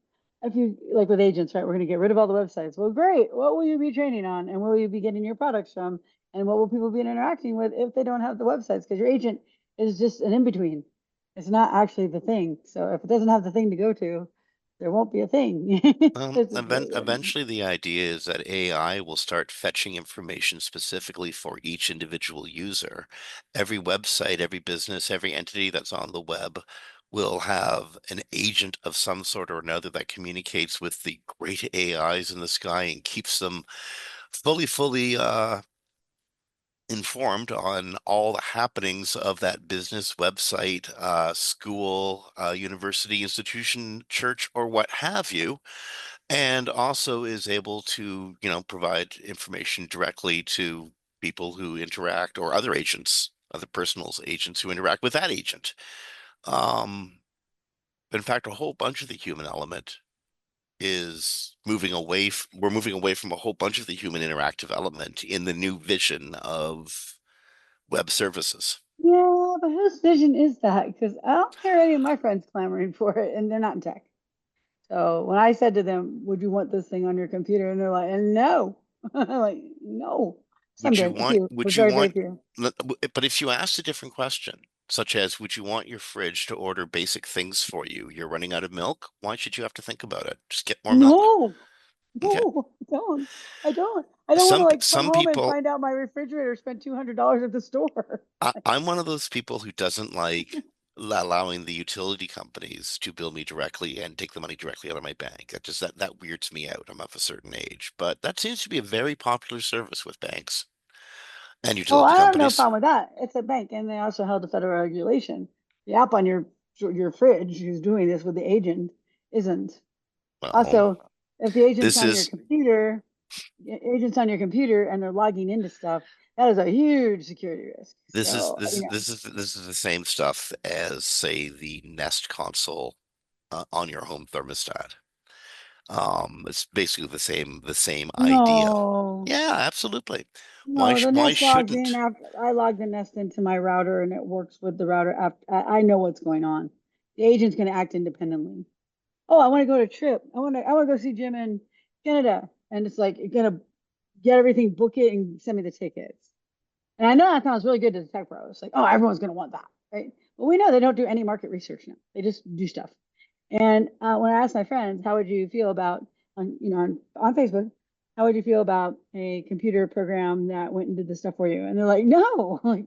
If you like with agents, right? We're going to get rid of all the websites. Well, great. What will you be training on, and where will you be getting your products from, and what will people be interacting with if they don't have the websites? Because your agent is just an in between. It's not actually the thing. So if it doesn't have the thing to go to, there won't be a thing. This is Eventually, the idea is that AI will start fetching information specifically for each individual user. Every website, every business, every entity that's on the web will have an agent of some sort or another that communicates with the great AIs in the sky and keeps them fully informed on all the happenings of that business, website, school, university, institution, church, or what have you, and also is able to, provide information directly to people who interact or other agents, other personals agents who interact with that agent. Um, in fact, a whole bunch of the human element is we're moving away from a whole bunch of the human interactive element in the new vision of web services. Yeah, but whose vision is that? Because I don't hear any of my friends clamoring for it, and they're not in tech. So when I said to them, "Would you want this thing on your computer?" and they're like, "No," I'm like, "No." Someday, a few, but Would you very, very want, few. but if you asked a different question, such as, would you want your fridge to order basic things for you? You're running out of milk. Why should you have to think about it? Just get more milk. No, Okay. no, I don't. I don't. I don't want to like come Some home and people, find out my refrigerator spent $200 at the store. I'm one of those people who doesn't like allowing the utility companies to bill me directly and take the money directly out of my bank. That weirds me out. I'm of a certain age, but that seems to be a very popular service with banks and Oh, utility I have no companies. problem with that. It's a bank, and they also held the federal regulation. The app on your fridge who's doing this with the agent isn't. Well, Also, if the agent's this on your is computer, agents on your computer and they're logging into stuff, that is a huge security risk. This is So, this is this is the same stuff as, say, the Nest console on your home thermostat. It's basically the same idea. no, Yeah, absolutely. no, the Why Nest logs in shouldn't? after I log the Nest into my router and it works with the router after I know what's going on. The agent's going to act independently. Oh, I want to go to a trip. I want to go see Jim in Canada. And it's like, you're going to get everything, book it, and send me the tickets. And I know that sounds really good to the tech pros. Like, oh, everyone's going to want that, right? But we know they don't do any market research now. They just do stuff. And when I asked my friends, how would you feel about on Facebook? how would you feel about a computer program that went and did this stuff for you? And they're like, no, like,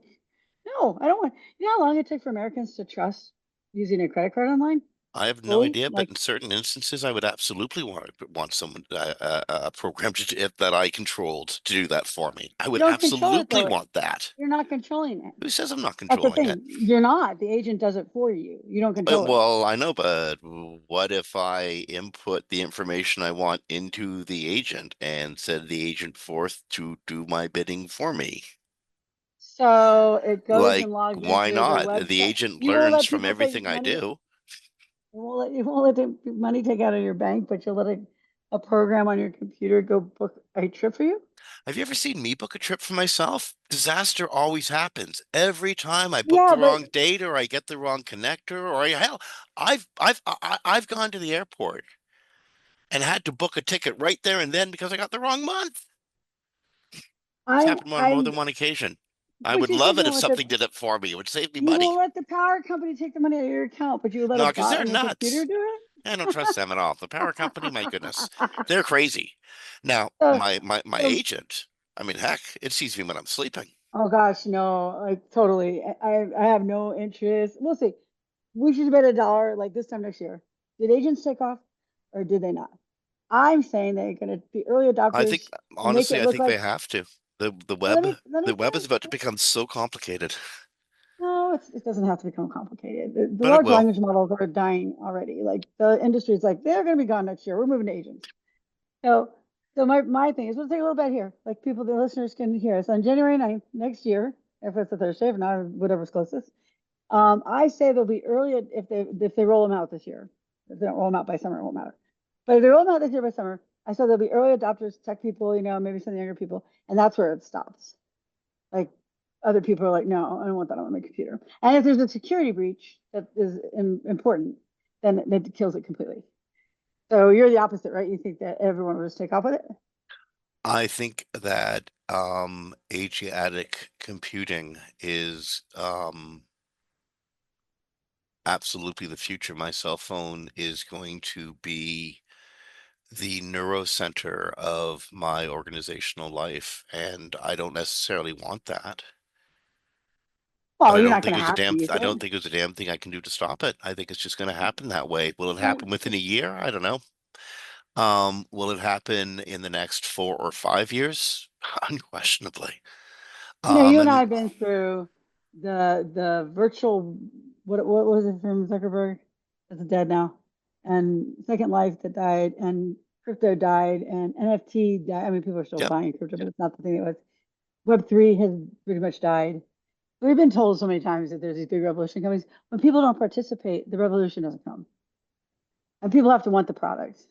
no, I don't want. You know how long it took for Americans to trust using a credit card online I have no fully? idea, but Like, in certain instances, I would absolutely want someone a program that I controlled to do that for me. I you would don't control it absolutely though. want that. You're not controlling it. Who says I'm not That's the controlling it? thing. You're not. The agent does it for you. You don't control it. Well, I know, but what if I input the information I want into the agent and set the agent forth to do my bidding for me? So it goes Like, and logs why into the not? The website. agent You won't learns let from people everything take I money. do. You won't let money take out of your bank, but you'll let a program on your computer go book a trip for you. Have you ever seen me book a trip for myself? Disaster always happens. Every time I book Yeah, the but wrong date or I get the wrong connector or hell, I've gone to the airport and had to book a ticket right there and then because I got the wrong month. It's I'm happened on more I'm than one occasion. I but would you said love you it don't if let the something did it for me. It would save me you money. won't let the power company take the money out of your account, but you let a No, because bot they're on your computer nuts. do I don't trust them at all. The power company, my goodness, it. they're crazy. Now, So, my so agent, I mean, heck, it sees me when I'm sleeping. oh gosh, no, like totally. I have no interest. We'll see. We should bet $1 like this time next year. Did agents take off or did they not? I'm saying they're going to be early I think, adopters and make honestly, it I look think they like. have to. The Well, let web, me let me the web is finish. about to become so complicated, No, it doesn't have to become complicated. The but it large will. language models are dying already. Like the industry is like they're going to be gone next year. We're moving to agents. So, so my thing is, we'll take a little bit here. Like people, the listeners can hear us on January 9th next year, if it's a Thursday, if not, whatever's closest. I say they'll be early if they roll them out this year. If they don't roll them out by summer, it won't matter. But if they roll them out this year by summer, I said there'll be early adopters, tech people, maybe some younger people, and that's where it stops. Like other people are like, no, I don't want that on my computer. And if there's a security breach that is important, then it kills it completely. So you're the opposite, right? You think that everyone will just take off with it? I think that agentic computing is absolutely the future. My cell phone is going to be the neurocenter of my organizational life, and I don't necessarily want that. But Well, you're not going to have to use I it. don't think there's a damn thing I can do to stop it. I think it's just going to happen that way. Will it Well, happen within a year? I don't know. Will it happen in the next 4 or 5 years? Unquestionably. you and I And have been through the virtual what was it from Zuckerberg? That's dead now, and Second Life that died, and crypto died, and NFT died. I mean, people are still yep. buying crypto, but it's not the thing it was. Web3 has pretty much died. We've been told so many times that there's these big revolution coming. When people don't participate, the revolution doesn't come. And people have to want the products.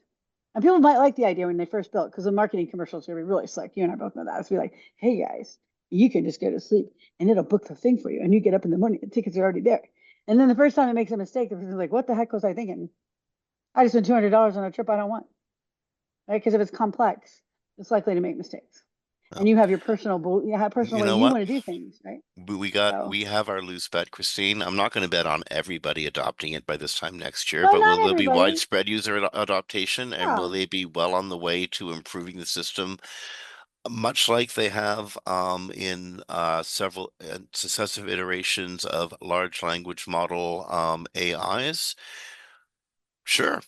And people might like the idea when they first built, because the marketing commercials are going to be really slick. You and I both know that. It's be like, hey guys, you can just go to sleep and it'll book the thing for you. And you get up in the morning, the tickets are already there. And then the first time it makes a mistake, the person's like, what the heck was I thinking? I just spent $200 on a trip I don't want. Right? Because if it's complex, it's likely to make mistakes. And Well, you have your you have personal you way know you what? want to do things, right? So, We have our loose bet, Christine. I'm not going to bet on everybody adopting it by this time next year, well, but not will there be everybody. widespread user adoption and will Yeah. they be well on the way to improving the system, much like they have in several successive iterations of large language model AIs? Sure.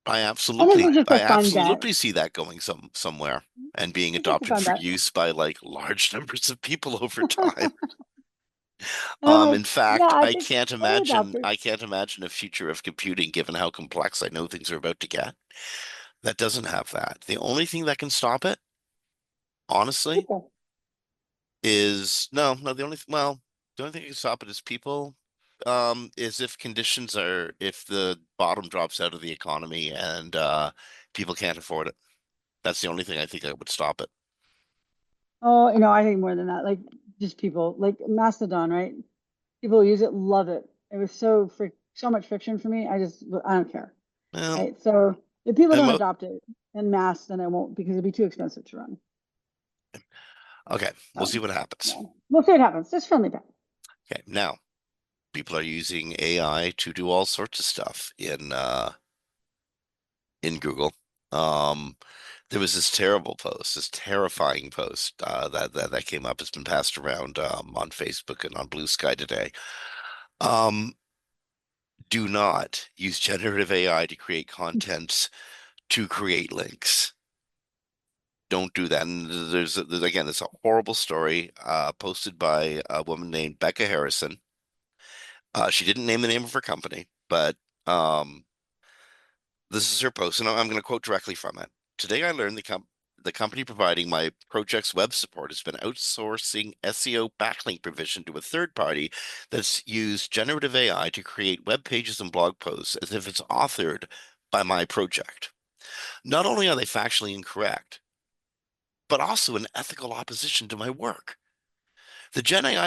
And this is just I a fun bet. absolutely see that going somewhere and being It's just a adopted fun for bet. use by like large numbers of people over time. And I'm like, In yeah, fact, I think early adopters. I can't imagine a future of computing given how complex I know things are about to get. That doesn't have that. The only thing that can stop it, honestly, People. is no, the only thing that can stop it is people. Is if conditions are if the bottom drops out of the economy and people can't afford it. That's the only thing I think that would stop it. Oh, I think more than that. Like just people, like Mastodon, right? People who use it, love it. It was so much friction for me. I don't care. Well, Right. So if people and don't mo adopt it en masse, then I won't because it'd be too expensive to run. okay, we'll see So what happens. yeah. We'll see what happens. Just friendly bet. Okay, now people are using AI to do all sorts of stuff in Google. Um, there was this terrible post, this terrifying post that came up. It's been passed around on Facebook and on Blue Sky today. Um, do not use generative AI to create content to create links. Don't do that. And there's again, it's a horrible story posted by a woman named Becca Harrison. She didn't name the name of her company, but this is her post, and I'm going to quote directly from it. Today, I learned the company providing my project's web support has been outsourcing SEO backlink provision to a third party that's used generative AI to create web pages and blog posts as if it's authored by my project. Not only are they factually incorrect, but also in ethical opposition to my work. The generated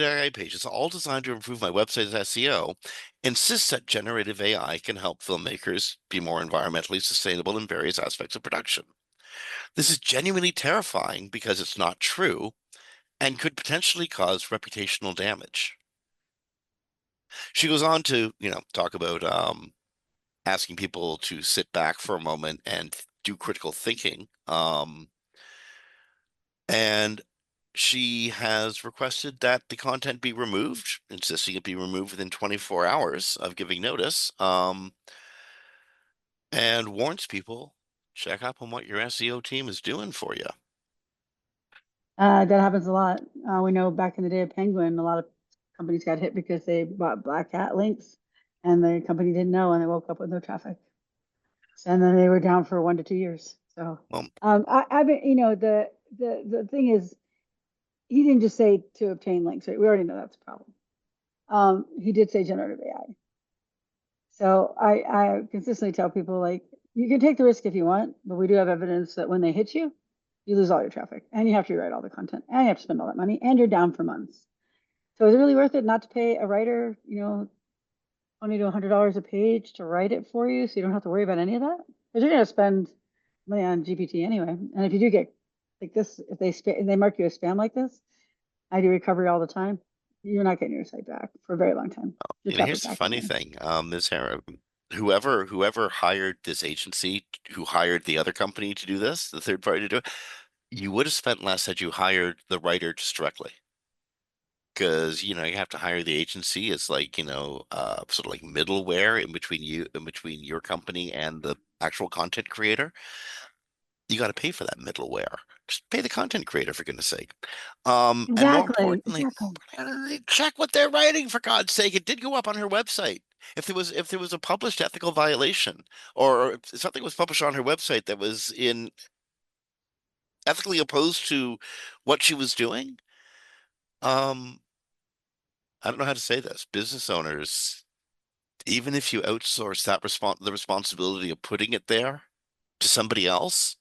AI pages, all designed to improve my website's SEO, insists that generative AI can help filmmakers be more environmentally sustainable in various aspects of production. This is genuinely terrifying because it's not true and could potentially cause reputational damage. She goes on to, talk about asking people to sit back for a moment and do critical thinking. And she has requested that the content be removed, insisting it be removed within 24 hours of giving notice, and warns people, check up on what your SEO team is doing for you. That happens a lot. We know back in the day of Penguin, a lot of companies got hit because they bought black hat links and the company didn't know and they woke up with no traffic. And then they were down for 1 to 2 years. So Well, I've been, the thing is, he didn't just say to obtain links, right? We already know that's a problem. He did say generative AI. So I consistently tell people, like, you can take the risk if you want, but we do have evidence that when they hit you, you lose all your traffic and you have to rewrite all the content and you have to spend all that money and you're down for months. So is it really worth it not to pay a writer, $20 to $100 a page to write it for you so you don't have to worry about any of that? Because you're going to spend money on GPT anyway. And if you do get like this, if they mark you as spam like this, I do recovery all the time. You're not getting your site back for a very long time. Your traffic here's the back funny again. thing, Ms. Hara, whoever hired this agency, who hired the other company to do this, the third party to do it, you would have spent less had you hired the writer just directly. Because you have to hire the agency. It's like sort of like middleware in between your company and the actual content creator. You got to pay for that middleware. Just pay the content creator, for goodness sake. And more Exactly. importantly, Exactly. check what they're writing, for God's sake. It did go up on her website. If there was a published ethical violation, or if something was published on her website that was in ethically opposed to what she was doing, um, I don't know how to say this. Business owners, even if you outsource the responsibility of putting it there to somebody else,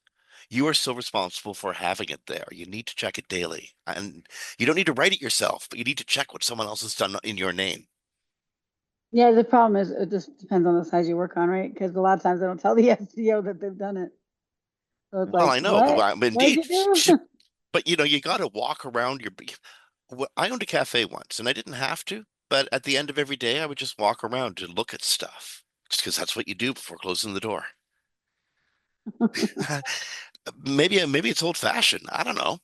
you are still responsible for having it there. You need to check it daily. And you don't need to write it yourself, but you need to check what someone else has done in your name. Yeah, the problem is it just depends on the size you work on, right? Because a lot of times they don't tell the SEO that they've done it. So it's Well, like, I know, what? What'd indeed. you do? But you got to walk around your. I owned a cafe once, and I didn't have to. But at the end of every day, I would just walk around to look at stuff, just because that's what you do before closing the door. Maybe it's old fashioned. I don't know.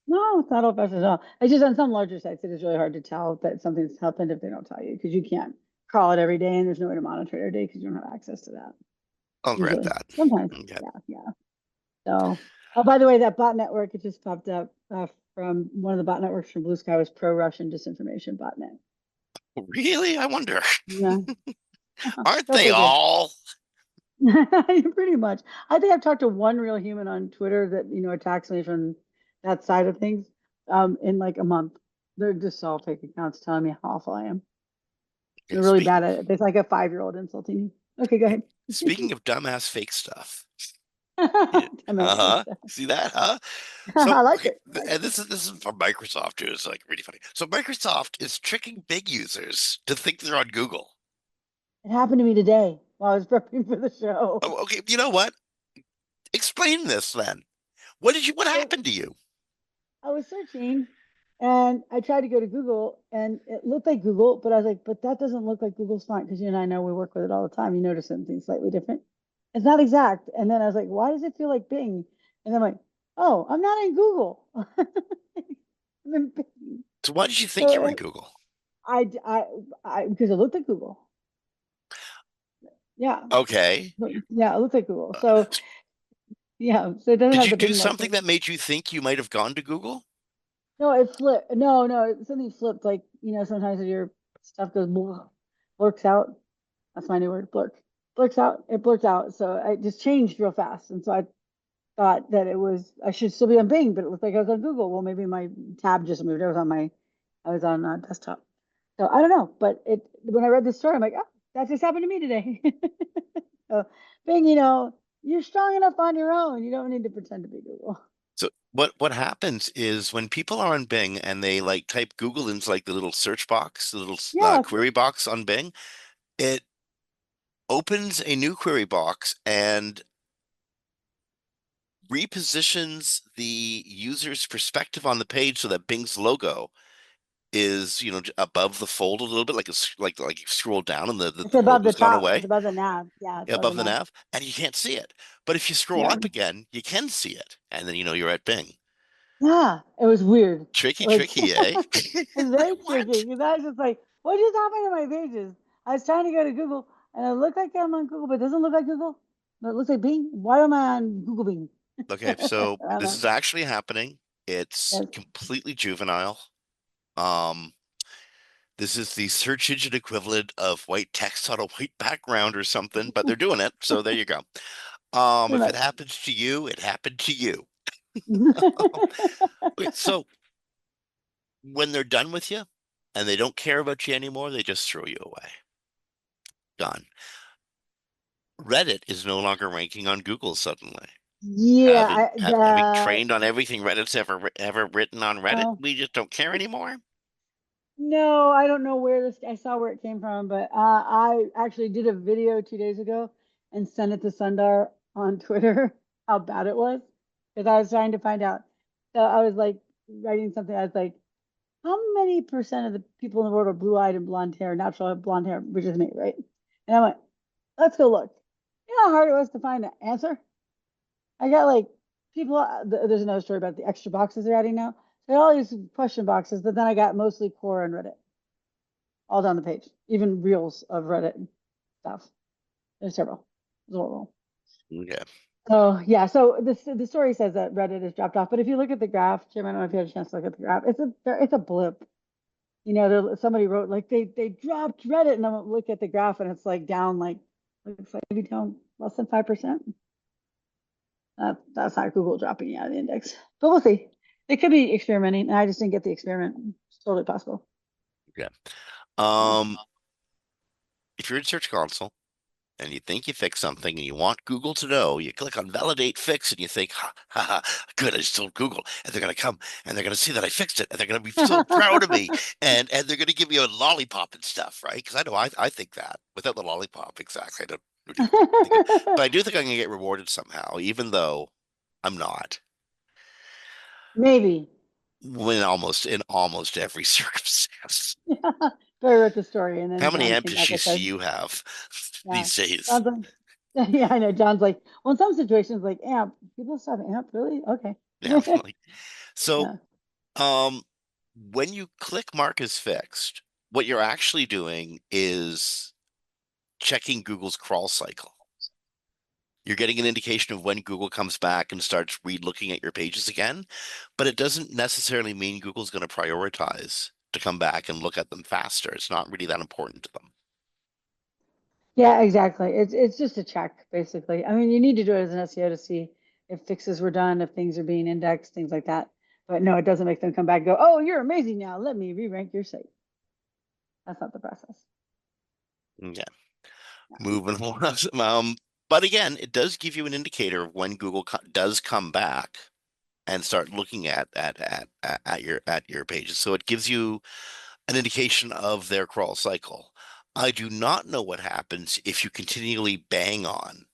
No, it's not old fashioned at all. It's just on some larger sites, it is really hard to tell that something's happened if they don't tell you because you can't crawl it every day and there's no way to monitor it every day because you don't have access to that. I'll grant Usually, that. sometimes, Yeah. yeah, yeah. So, oh, by the way, that bot network, it just popped up from one of the bot networks from Blue Sky was pro-Russian disinformation botnet. Really? I wonder. Yeah, Aren't go they figure. all? Pretty much. I think I've talked to one real human on Twitter that, attacks me from that side of things in like a month. They're just all fake accounts telling me how awful I am. They're really Speaking bad at it. It's like a 5-year-old insulting you. Okay, go ahead. speaking of dumbass fake stuff. Yeah. Dumbass fake Uh-huh. stuff. See that, huh? I So, like okay, it. I like and it. this is from Microsoft too. It's like really funny. So Microsoft is tricking big users to think they're on Google. It happened to me today while I was prepping for the show. Oh, okay, you know what? Explain this then. What So happened to you? I was searching and I tried to go to Google and it looked like Google, but I was like, but that doesn't look like Google's font because you and I know we work with it all the time. You notice something slightly different. It's not exact. And then I was like, why does it feel like Bing? And then I'm like, oh, I'm not in Google. I'm in Bing. So why did you think you So were in Google? because it looked like Google. Yeah. Okay. Yeah, it looked like Google. So yeah, so it doesn't Did have you the do Bing mark. something that made you think you might have gone to Google? No, it flipped. No, no, something flipped. Like, sometimes your stuff goes blurks out. That's my new word, blurk. Blurks out. It blurks out. So I just changed real fast. And so I thought that I should still be on Bing, but it looked like I was on Google. Well, maybe my tab just moved. I was on desktop. So I don't know. But when I read this story, I'm like, oh, that just happened to me today. So Bing, you're strong enough on your own. You don't need to pretend to be Google. So what happens is when people are on Bing and they like type Google into like the little search box, the little Yeah. query box on Bing, it opens a new query box and repositions the user's perspective on the page so that Bing's logo is, above the fold a little bit, like it's like you scroll down and It's the above the logo's gone top. It's away above the nav. Yeah, it's above the above the nav. nav, and you can't see it. But if you scroll Yeah. up again, you can see it, and then you're at Bing. Yeah. It was weird. Tricky, Like tricky, eh? it's Like very tricky what? because I was just like, what just happened to my pages? I was trying to go to Google and it looked like I'm on Google, but it doesn't look like Google. But it looks like Bing. Why am I on Google Bing? Okay, I so don't this know. is actually happening. It's Yes. completely juvenile. Um, this is the search engine equivalent of white text on a white background or something, but they're doing it. So there you go. Pretty If it much. happens to you, it happened to you. Okay, so when they're done with you and they don't care about you anymore, they just throw you away. Done. Reddit is no longer ranking on Google suddenly. Yeah, Having trained on everything Reddit's ever written on Reddit, oh, we just don't care anymore. no, I don't know I saw where it came from, but I actually did a video 2 days ago and sent it to Sundar on Twitter how bad it was because I was trying to find out. So I was like writing something. I was like, how many percent of the people in the world are blue-eyed and blonde hair, natural blonde hair, which is me, right? And I went, let's go look. You know how hard it was to find the answer? I got like people, there's another story about the extra boxes they're adding now. They had all these question boxes, but then I got mostly core on Reddit, all down the page, even reels of Reddit stuff. There's several. It's horrible. Okay. Oh yeah, so the story says that Reddit has dropped off, but if you look at the graph, Jim, I don't know if you had a chance to look at the graph. It's a blip. Somebody wrote like they dropped Reddit, and I'm look at the graph, and it's like down looks like maybe down less than 5%. That's not Google dropping you out of the index, but we'll see. They could be experimenting, and I just didn't get the experiment. It's totally possible. Yeah. Yeah. If you're in Search Console and you think you fixed something and you want Google to know, you click on Validate Fix and you think, ha ha ha, good, I just told Google, and they're gonna come and they're gonna see that I fixed it, and they're gonna be so proud of me, and they're gonna give me a lollipop and stuff, right? Because I know I think that without the lollipop, exactly. I don't really think it, but I do think I'm gonna get rewarded somehow, even though I'm not. Maybe. In almost every circumstance. But I wrote the story, and How then many John came back and amputees do said, you have "Yeah." these days? John's like, "Yeah, I know." John's like, "Well, in some situations, like AMP, people still have AMP, really? Okay." Yeah. Like, so Yeah. um when you click mark as fixed, what you're actually doing is checking Google's crawl cycle. You're getting an indication of when Google comes back and starts re-looking at your pages again, but it doesn't necessarily mean Google's going to prioritize to come back and look at them faster. It's not really that important to them. Yeah, exactly. It's just a check, basically. I mean, you need to do it as an SEO to see if fixes were done, if things are being indexed, things like that. But no, it doesn't make them come back and go, "Oh, you're amazing now. Let me re-rank your site." That's not the process. Yeah. Moving on. But again, it does give you an indicator of when Google does come back and start looking at your pages. So it gives you an indication of their crawl cycle. I do not know what happens if you continually bang on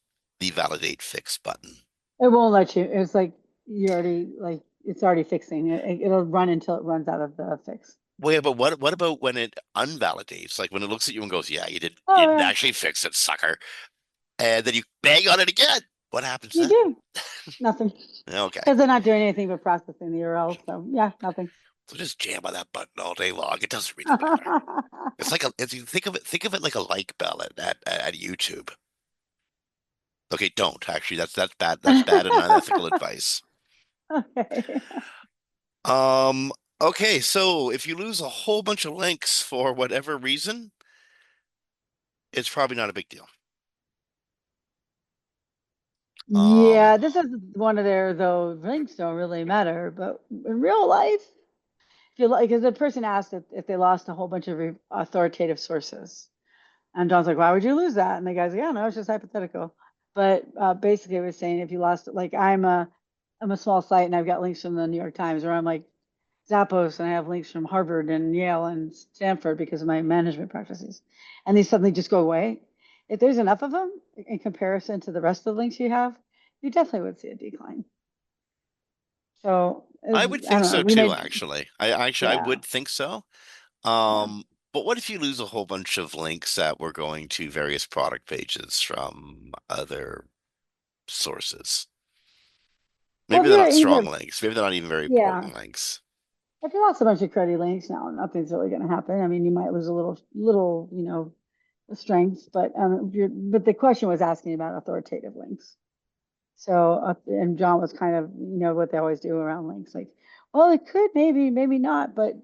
the validate fix button. It won't let you. It's like you already like it's already fixing it. It'll run until it runs out of the fix. Well, yeah, but what about when it unvalidates? Like when it looks at you and goes, "Yeah, you Oh didn't yeah. actually fix it, sucker." and then you bang on it again. What happens You then? do nothing Okay. because they're not doing anything but processing the URL. So yeah, nothing. So just jam on that button all day long. It doesn't really matter. It's like if you think of it like a like bell at YouTube. Okay, don't actually. That's bad. That's bad and unethical advice. Okay. Um, okay, so if you lose a whole bunch of links for whatever reason, it's probably not a big deal. Um, Yeah, this is one of their though links don't really matter, but in real life, if you like, because the person asked if they lost a whole bunch of authoritative sources, and John's like, "Why would you lose that?" And the guy's like, "Yeah, no, it's just hypothetical." But basically, it was saying if you lost, like, I'm a small site and I've got links from the New York Times, or I'm like Zappos and I have links from Harvard and Yale and Stanford because of my management practices, and these suddenly just go away. If there's enough of them in comparison to the rest of the links you have, you definitely would see a decline. So I would I think don't know. so We too, made, actually. I yeah, would think so. yeah. But what if you lose a whole bunch of links that were going to various product pages from other sources? Well, Maybe if they're you're not strong either, links. Maybe they're not even very yeah, important links. if you lost a bunch of cruddy links, now nothing's really going to happen. I mean, you might lose a little, strength, but but the question was asking about authoritative links. So, and John was kind of, what they always do around links, like, well, it could, maybe, maybe not, but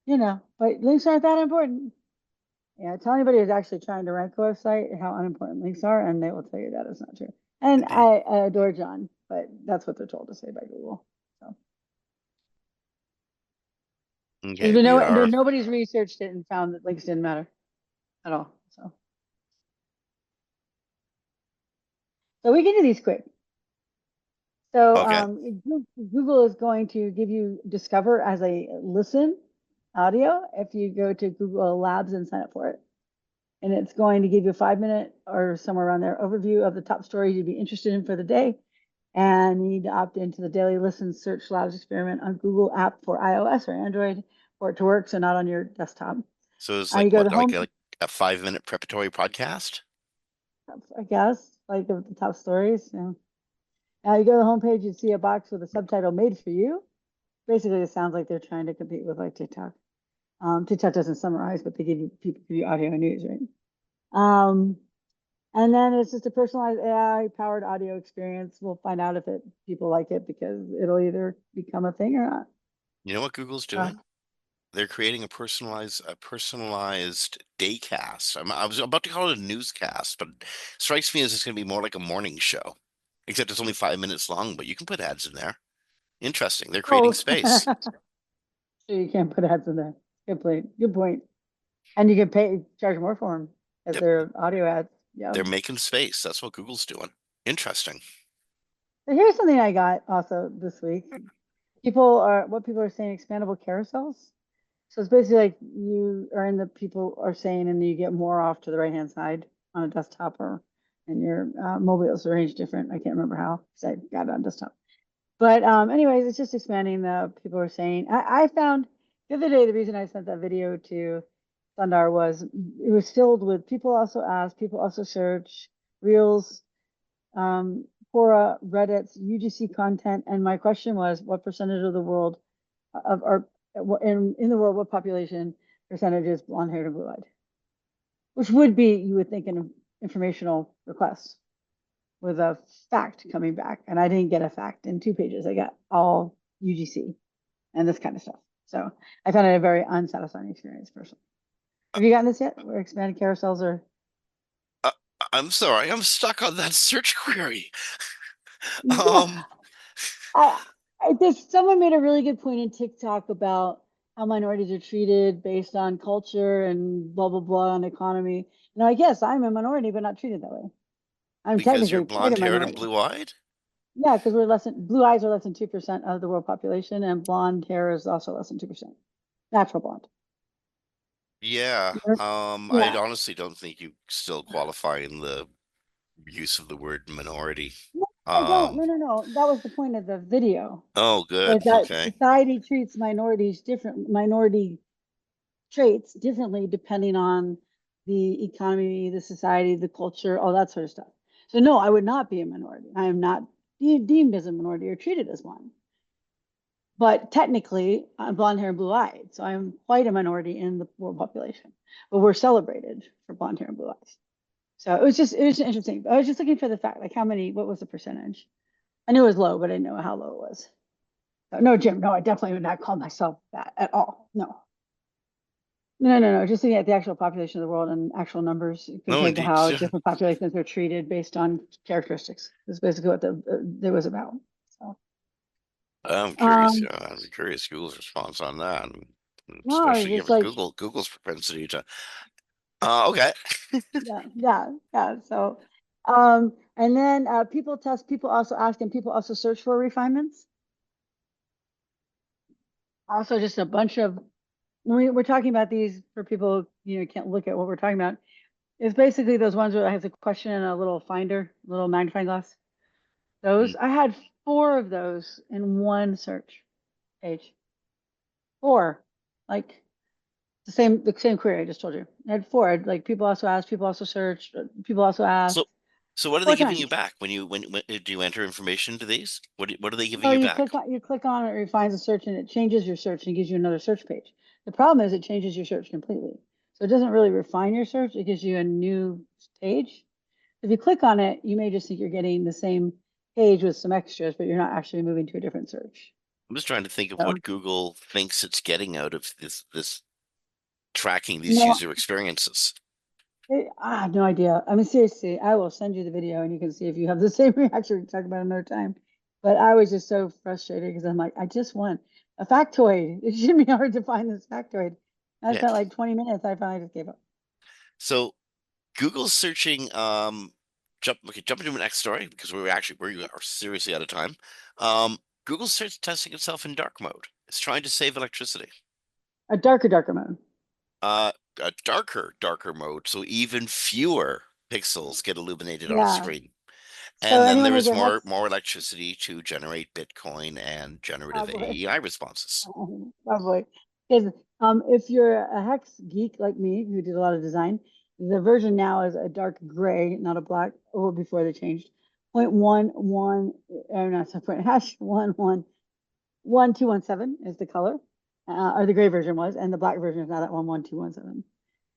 but links aren't that important. Yeah, tell anybody who's actually trying to rank a website how unimportant links are, and they will tell you that is not true. And Indeed. I adore John, but that's what they're told to say by Google. So there's Okay, been we no, are. nobody's researched it and found that links didn't matter at all. So we can do these quick. So Okay. Google is going to give you Discover as a listen audio if you go to Google Labs and sign up for it. And it's going to give you a 5 minute or somewhere around there overview of the top stories you'd be interested in for the day. And you need to opt into the daily listen search labs experiment on Google app for iOS or Android for it to work, so not on your desktop. So it's You like go to what, the home, like a 5 minute preparatory podcast? I guess, like the top stories. Yeah. Now you go to the homepage, you see a box with a subtitle made for you. Basically, it sounds like they're trying to compete with like TikTok. TikTok doesn't summarize, but they give you audio and news, right? Um, and then it's just a personalized AI powered audio experience. We'll find out if people like it because it'll either become a thing or not. You know what Google's Uh, doing? They're creating a personalized daycast. I was about to call it a newscast, but it strikes me as it's going to be more like a morning show, except it's only 5 minutes long. But you can put ads in there. Interesting. They're creating oh, space. so you can't put ads in there. Good point. Good point. And you can charge more for them if Yep, they're audio ads. Yeah. they're making space. That's what Google's doing. Interesting. So here's something I got also this week. What people are saying, expandable carousels. So it's basically like you are in the people are saying, and you get more off to the right hand side on a desktop or and your mobile is arranged different. I can't remember how because I got it on desktop. But anyways, it's just expanding the people are saying. I found the other day the reason I sent that video to Sundar was it was filled with people also ask, people also search reels, Quora, Reddit's UGC content, and my question was, what percentage of the world of our in the world, what population percentage is blonde haired and blue eyed? Which would be, you would think, an informational request with a fact coming back. And I didn't get a fact in 2 pages. I got all UGC and this kind of stuff. So I found it a very unsatisfying experience personally. Have you gotten this yet? Where expanded carousels are Uh, I'm sorry. I'm stuck on that search query. yeah. Um, Someone made a really good point in TikTok about how minorities are treated based on culture and blah blah blah and economy. Now, I guess I'm a minority, but not treated that way. I'm because you're technically quite a blonde haired and minority. blue eyed? Yeah, because we're less than blue eyes are less than 2% of the world population, and blonde hair is also less than 2%. Natural blonde. Yeah. I Yeah. honestly don't think you still qualify in the use of the word minority. No, I don't. Um, No, no, no. That was the point of the video. oh, Was good. that Okay. society treats minority traits differently depending on the economy, the society, the culture, all that sort of stuff. So no, I would not be a minority. I am not deemed as a minority or treated as one. But technically, I'm blonde hair and blue eyed, so I'm quite a minority in the world population. But we're celebrated for blonde hair and blue eyes. So it was interesting. I was just looking for the fact, like how many, what was the percentage? I knew it was low, but I didn't know how low it was. So, no, Jim, no, I definitely would not call myself that at all. No. No. Just looking at the actual population of the world and actual numbers No, compared to indeed. how different populations are treated based on characteristics. Is basically what it was about. So, I'm curious. um, I'm curious Google's response on that, no, it's especially just given like, Google's propensity to. Okay. yeah. So, and then people test, people also ask, and people also search for refinements. Also, just a bunch of we're talking about these for people can't look at what we're talking about. It's basically those ones where I have a question and a little finder, little magnifying glass. Those Mm. I had 4 of those in one search page. 4, like the same query I just told you. I had 4. Like people also asked, people also searched, people also So, asked so what are they 4 giving you times. back when do you enter information to these? What are they giving No, you back? you click on it, it refines the search, and it changes your search and gives you another search page. The problem is it changes your search completely. So it doesn't really refine your search. It gives you a new page. If you click on it, you may just think you're getting the same page with some extras, but you're not actually moving to a different search. I'm just trying to think of So what Google thinks it's getting out of this tracking these no, user experiences. I have no idea. I mean, seriously, I will send you the video and you can see if you have the same reaction. We can talk about it another time. But I was just so frustrated because I'm like, I just want a factoid. It shouldn't be hard to find this factoid. I Yeah. spent like 20 minutes. I finally just gave up. So Google's searching. Jump into the next story because we are seriously out of time. Google starts testing itself in dark mode. It's trying to save electricity. A darker mode. Uh, a darker mode, so even fewer pixels get illuminated on a Yeah. screen. So And then anyone there's with a hex, more electricity to generate Bitcoin and generative probably. AI responses. Probably. Because if you're a hex geek like me, who did a lot of design, the version now is a dark gray, not a black, or before they changed. 0.11, or not, so point hash 11217 is the color, or the gray version was, and the black version is now at 11217.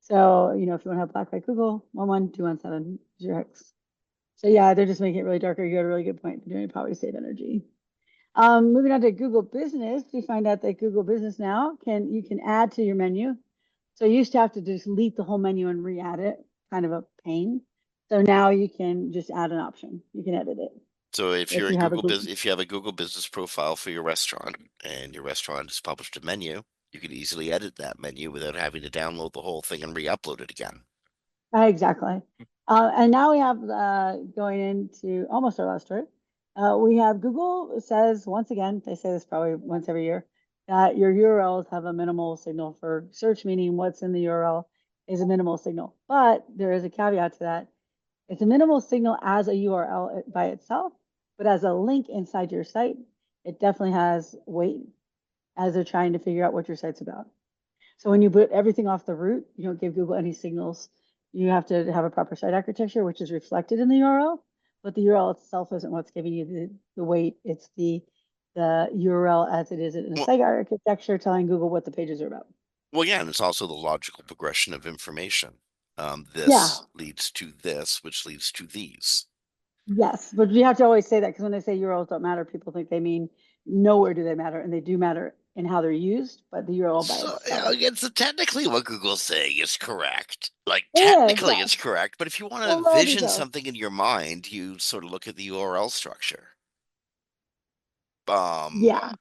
So, if you want to have black like Google, 11217 is your hex. So yeah, they're just making it really darker. You got a really good point. They're doing it probably save energy. Moving on to Google Business, we find out that Google Business now you can add to your menu. So you used to have to just delete the whole menu and re-add it, kind of a pain. So now you can just add an option. You can edit it So if you have a Google. If you have a Google Business profile for your restaurant and your restaurant has published a menu, you can easily edit that menu without having to download the whole thing and re-upload it again. Exactly. And now we have going into almost our last story. We have Google says once again, they say this probably once every year, that your URLs have a minimal signal for search, meaning what's in the URL is a minimal signal. But there is a caveat to that. It's a minimal signal as a URL by itself, but as a link inside your site, it definitely has weight as they're trying to figure out what your site's about. So when you put everything off the root, you don't give Google any signals. You have to have a proper site architecture, which is reflected in the URL, but the URL itself isn't what's giving you the weight. It's the URL as it is in the Well, site architecture telling Google what the pages are about. well, yeah, and it's also the logical progression of information. Yeah, This leads to this, which leads to these. yes, but you have to always say that because when they say URLs don't matter, people think they mean nowhere do they matter, and they do matter in how they're used, but the URL by So, itself. it's technically what Google's saying is correct. Like, It is, technically it's yes. correct, but if you want A to little vision details. something in your mind, you sort of look at the URL structure. Yeah.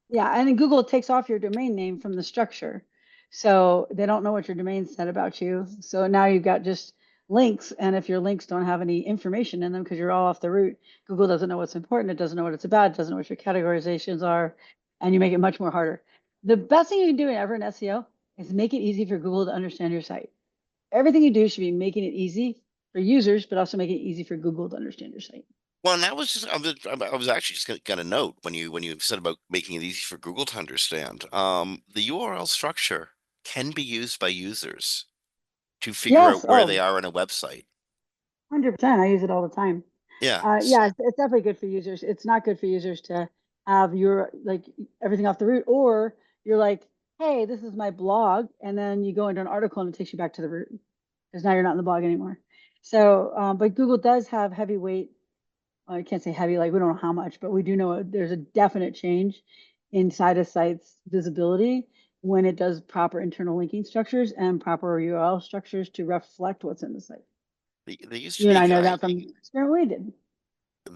Yeah. And then Google takes off your domain name from the structure. So they don't know what your domain said about you. So now you've got just links. And if your links don't have any information in them because you're all off the root, Google doesn't know what's important. It doesn't know what it's about. It doesn't know what your categorizations are. And you make it much more harder. The best thing you can do ever in SEO is make it easy for Google to understand your site. Everything you do should be making it easy for users, but also making it easy for Google to understand your site. Well, and that was just I was actually just gonna note when you said about making it easy for Google to understand. The URL structure can be used by users to figure Yes. out where they Oh, are on a website. 100%. I use it all the time. Yeah. Yeah, it's definitely good for users. It's not good for users to have your like everything off the root, or you're like, hey, this is my blog, and then you go into an article and it takes you back to the root because now you're not in the blog anymore. So, but Google does have heavyweight. Well, I can't say heavy, like we don't know how much, but we do know there's a definite change inside a site's visibility when it does proper internal linking structures and proper URL structures to reflect what's in the site. There used to You be and a I know guy. that from the experiment we did.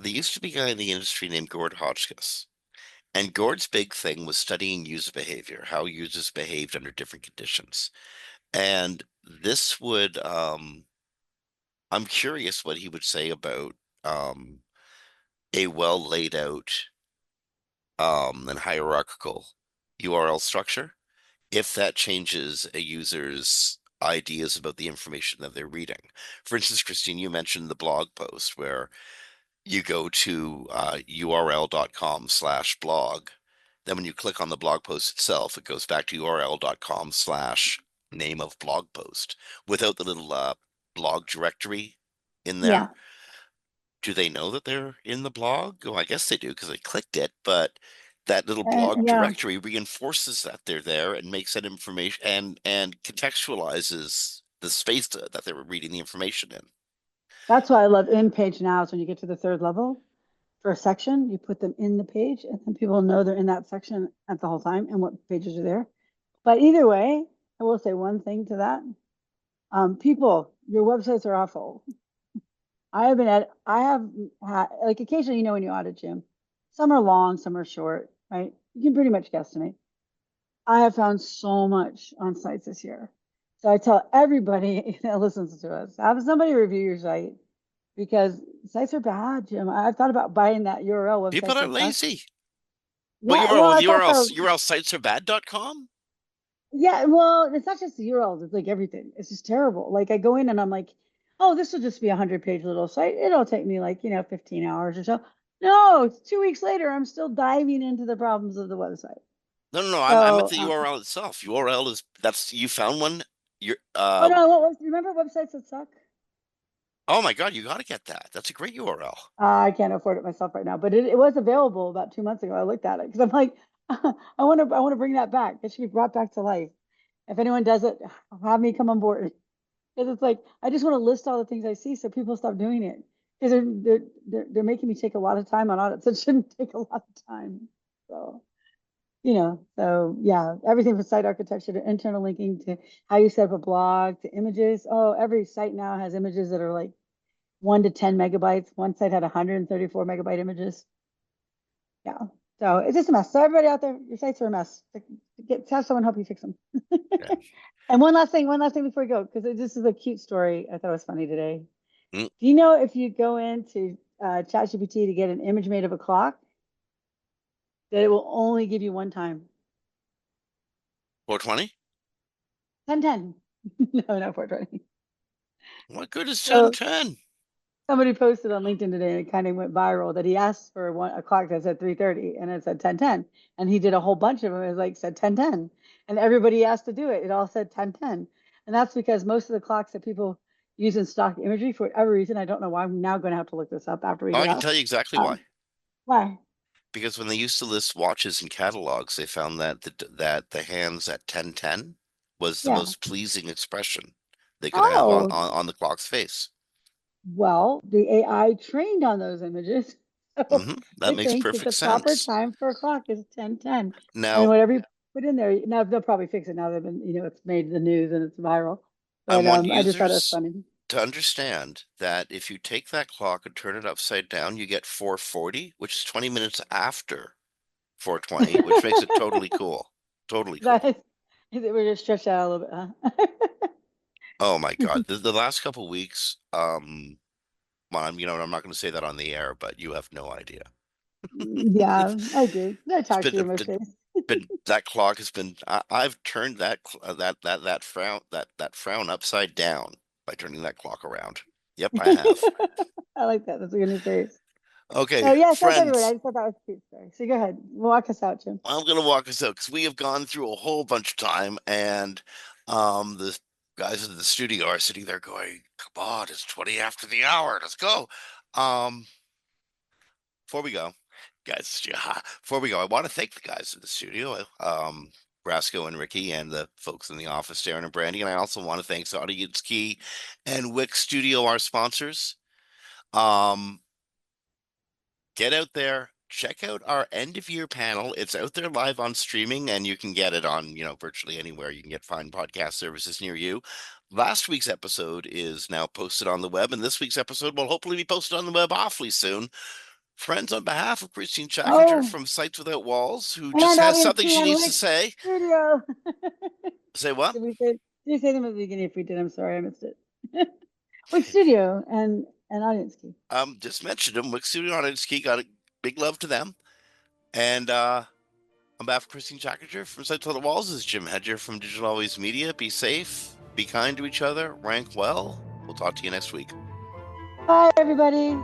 There used to be a guy in the industry named Gord Hotchkiss. And Gord's big thing was studying user behavior, how users behaved under different conditions. And this would, I'm curious what he would say about um, a well laid out and hierarchical URL structure, if that changes a user's ideas about the information that they're reading. For instance, Christine, you mentioned the blog post where you go to url.com/blog. Then when you click on the blog post itself, it goes back to url.com/name of blog post without the little blog directory in there. Yeah. Do they know that they're in the blog? Oh, I guess they do because they clicked it, but that little blog Yeah, directory reinforces that they're there and makes that information and contextualizes the space that they were reading the information in. that's why I love in page nows. When you get to the third level for a section, you put them in the page, and then people know they're in that section at the whole time and what pages are there. But either way, I will say one thing to that. People, your websites are awful. I have had, like occasionally, when you audit, Jim, some are long, some are short, right? You can pretty much guesstimate. I have found so much on sites this year. So I tell everybody that listens to us, have somebody review your site because sites are bad, Jim. I've thought about buying that URL. People Websites are that suck. lazy. What Yeah, well, URL? I The thought so. URL sites are bad.com? Yeah, well, it's not just the URLs, it's like everything. It's just terrible. Like I go in and I'm like, oh, this will just be a 100-page little site. It'll take me like, 15 hours or so. No, it's 2 weeks later. I'm still diving into the problems of the website. No, no, no. I'm at So, the URL itself. URL is that's you found one. You're oh no, what was, remember websites that suck? oh my God, you got to get that. That's a great URL. I can't afford it myself right now, but it was available about 2 months ago. I looked at it because I'm like, I want to bring that back. It should be brought back to life. If anyone does it, have me come on board. Because it's like I just want to list all the things I see so people stop doing it. Because they're making me take a lot of time on audits. It shouldn't take a lot of time. So, so yeah, everything from site architecture to internal linking to how you set up a blog to images. Oh, every site now has images that are like 1 to 10 megabytes. One site had 134 megabyte images. Yeah. So it's just a mess. So everybody out there, your sites are a mess. Have someone help you fix them. Yeah. And one last thing before we go, because this is a cute story. I thought it was funny today. Mm, Do you know if you go into ChatGPT to get an image made of a clock, that it will only give you one time? 420? 1010. No, not 420. What good is So 1010? somebody posted on LinkedIn today, and it kind of went viral that he asked for a clock that said 3:30 and it said 1010. And he did a whole bunch of them. It was like said 1010. And everybody asked to do it. It all said 1010. And that's because most of the clocks that people use in stock imagery, for whatever reason, I don't know why. I'm now going to have to look this up after we Oh, I get can off. tell you exactly Um, why. why? Because when they used to list watches in catalogs, they found that the hands at 1010 was the Yeah. most pleasing expression they could have on, Oh, on the clock's face. well, the AI trained on those images. So That it makes thinks that the perfect proper sense. time for a clock is 1010. And Now, whatever you put in there, now they'll probably fix it now. They've been, it's made the news and it's viral. I But want I just thought it was users funny. to understand that if you take that clock and turn it upside down, you get 440, which is 20 minutes after 420, which makes it totally cool. Totally That cool. we're just stretched out a little bit, huh? Oh my God. The last couple weeks, well, I'm not going to say that on the air, but you have no idea. Yeah, I do. I It's talk to you most days. been that clock has been I've turned that frown upside down by turning that clock around. Yep, I have. I like that. That's a good new phrase. So Okay, yes, that's everybody. I friends, just thought that was a cute story. So go ahead, walk us out, Jim. I'm gonna walk us out because we have gone through a whole bunch of time and the guys in the studio are sitting there going, come on, it's 20 after the hour. Let's go. Before we go, guys, before we go, I want to thank the guys in the studio, Brasco and Ricky, and the folks in the office, Darren and Brandy. And I also want to thank Audience Key and Wix Studio, our sponsors. Get out there, check out our end of year panel. It's out there live on streaming, and you can get it on, virtually anywhere you can get fine podcast services near you. Last week's episode is now posted on the web, and this week's episode will hopefully be posted on the web awfully soon. Friends, on behalf of Christine Chackager from Sites Without Walls, who just has something she needs to say. Studio. Say what? Did you say them at the beginning? If we did, I'm sorry, I missed it. Wix Studio and Audience Key. Just mentioned them. Wix Studio and Audience Key, got a big love to them. And on behalf of Christine Chackager from Sites Without Walls, is Jim Hedger from Digital Always Media. Be safe, be kind to each other, rank well. We'll talk to you next week. Bye, everybody.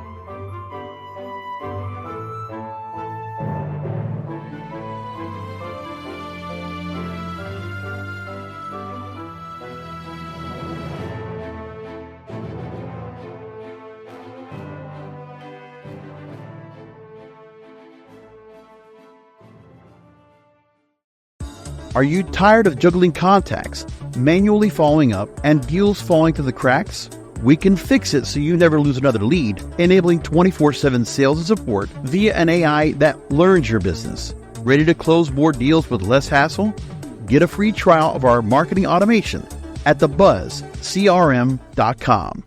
Are you tired of juggling contacts, manually following up, and deals falling through the cracks? We can fix it so you never lose another lead, enabling 24/7 sales and support via an AI that learns your business. Ready to close more deals with less hassle? Get a free trial of our marketing automation at thebuzzcrm.com.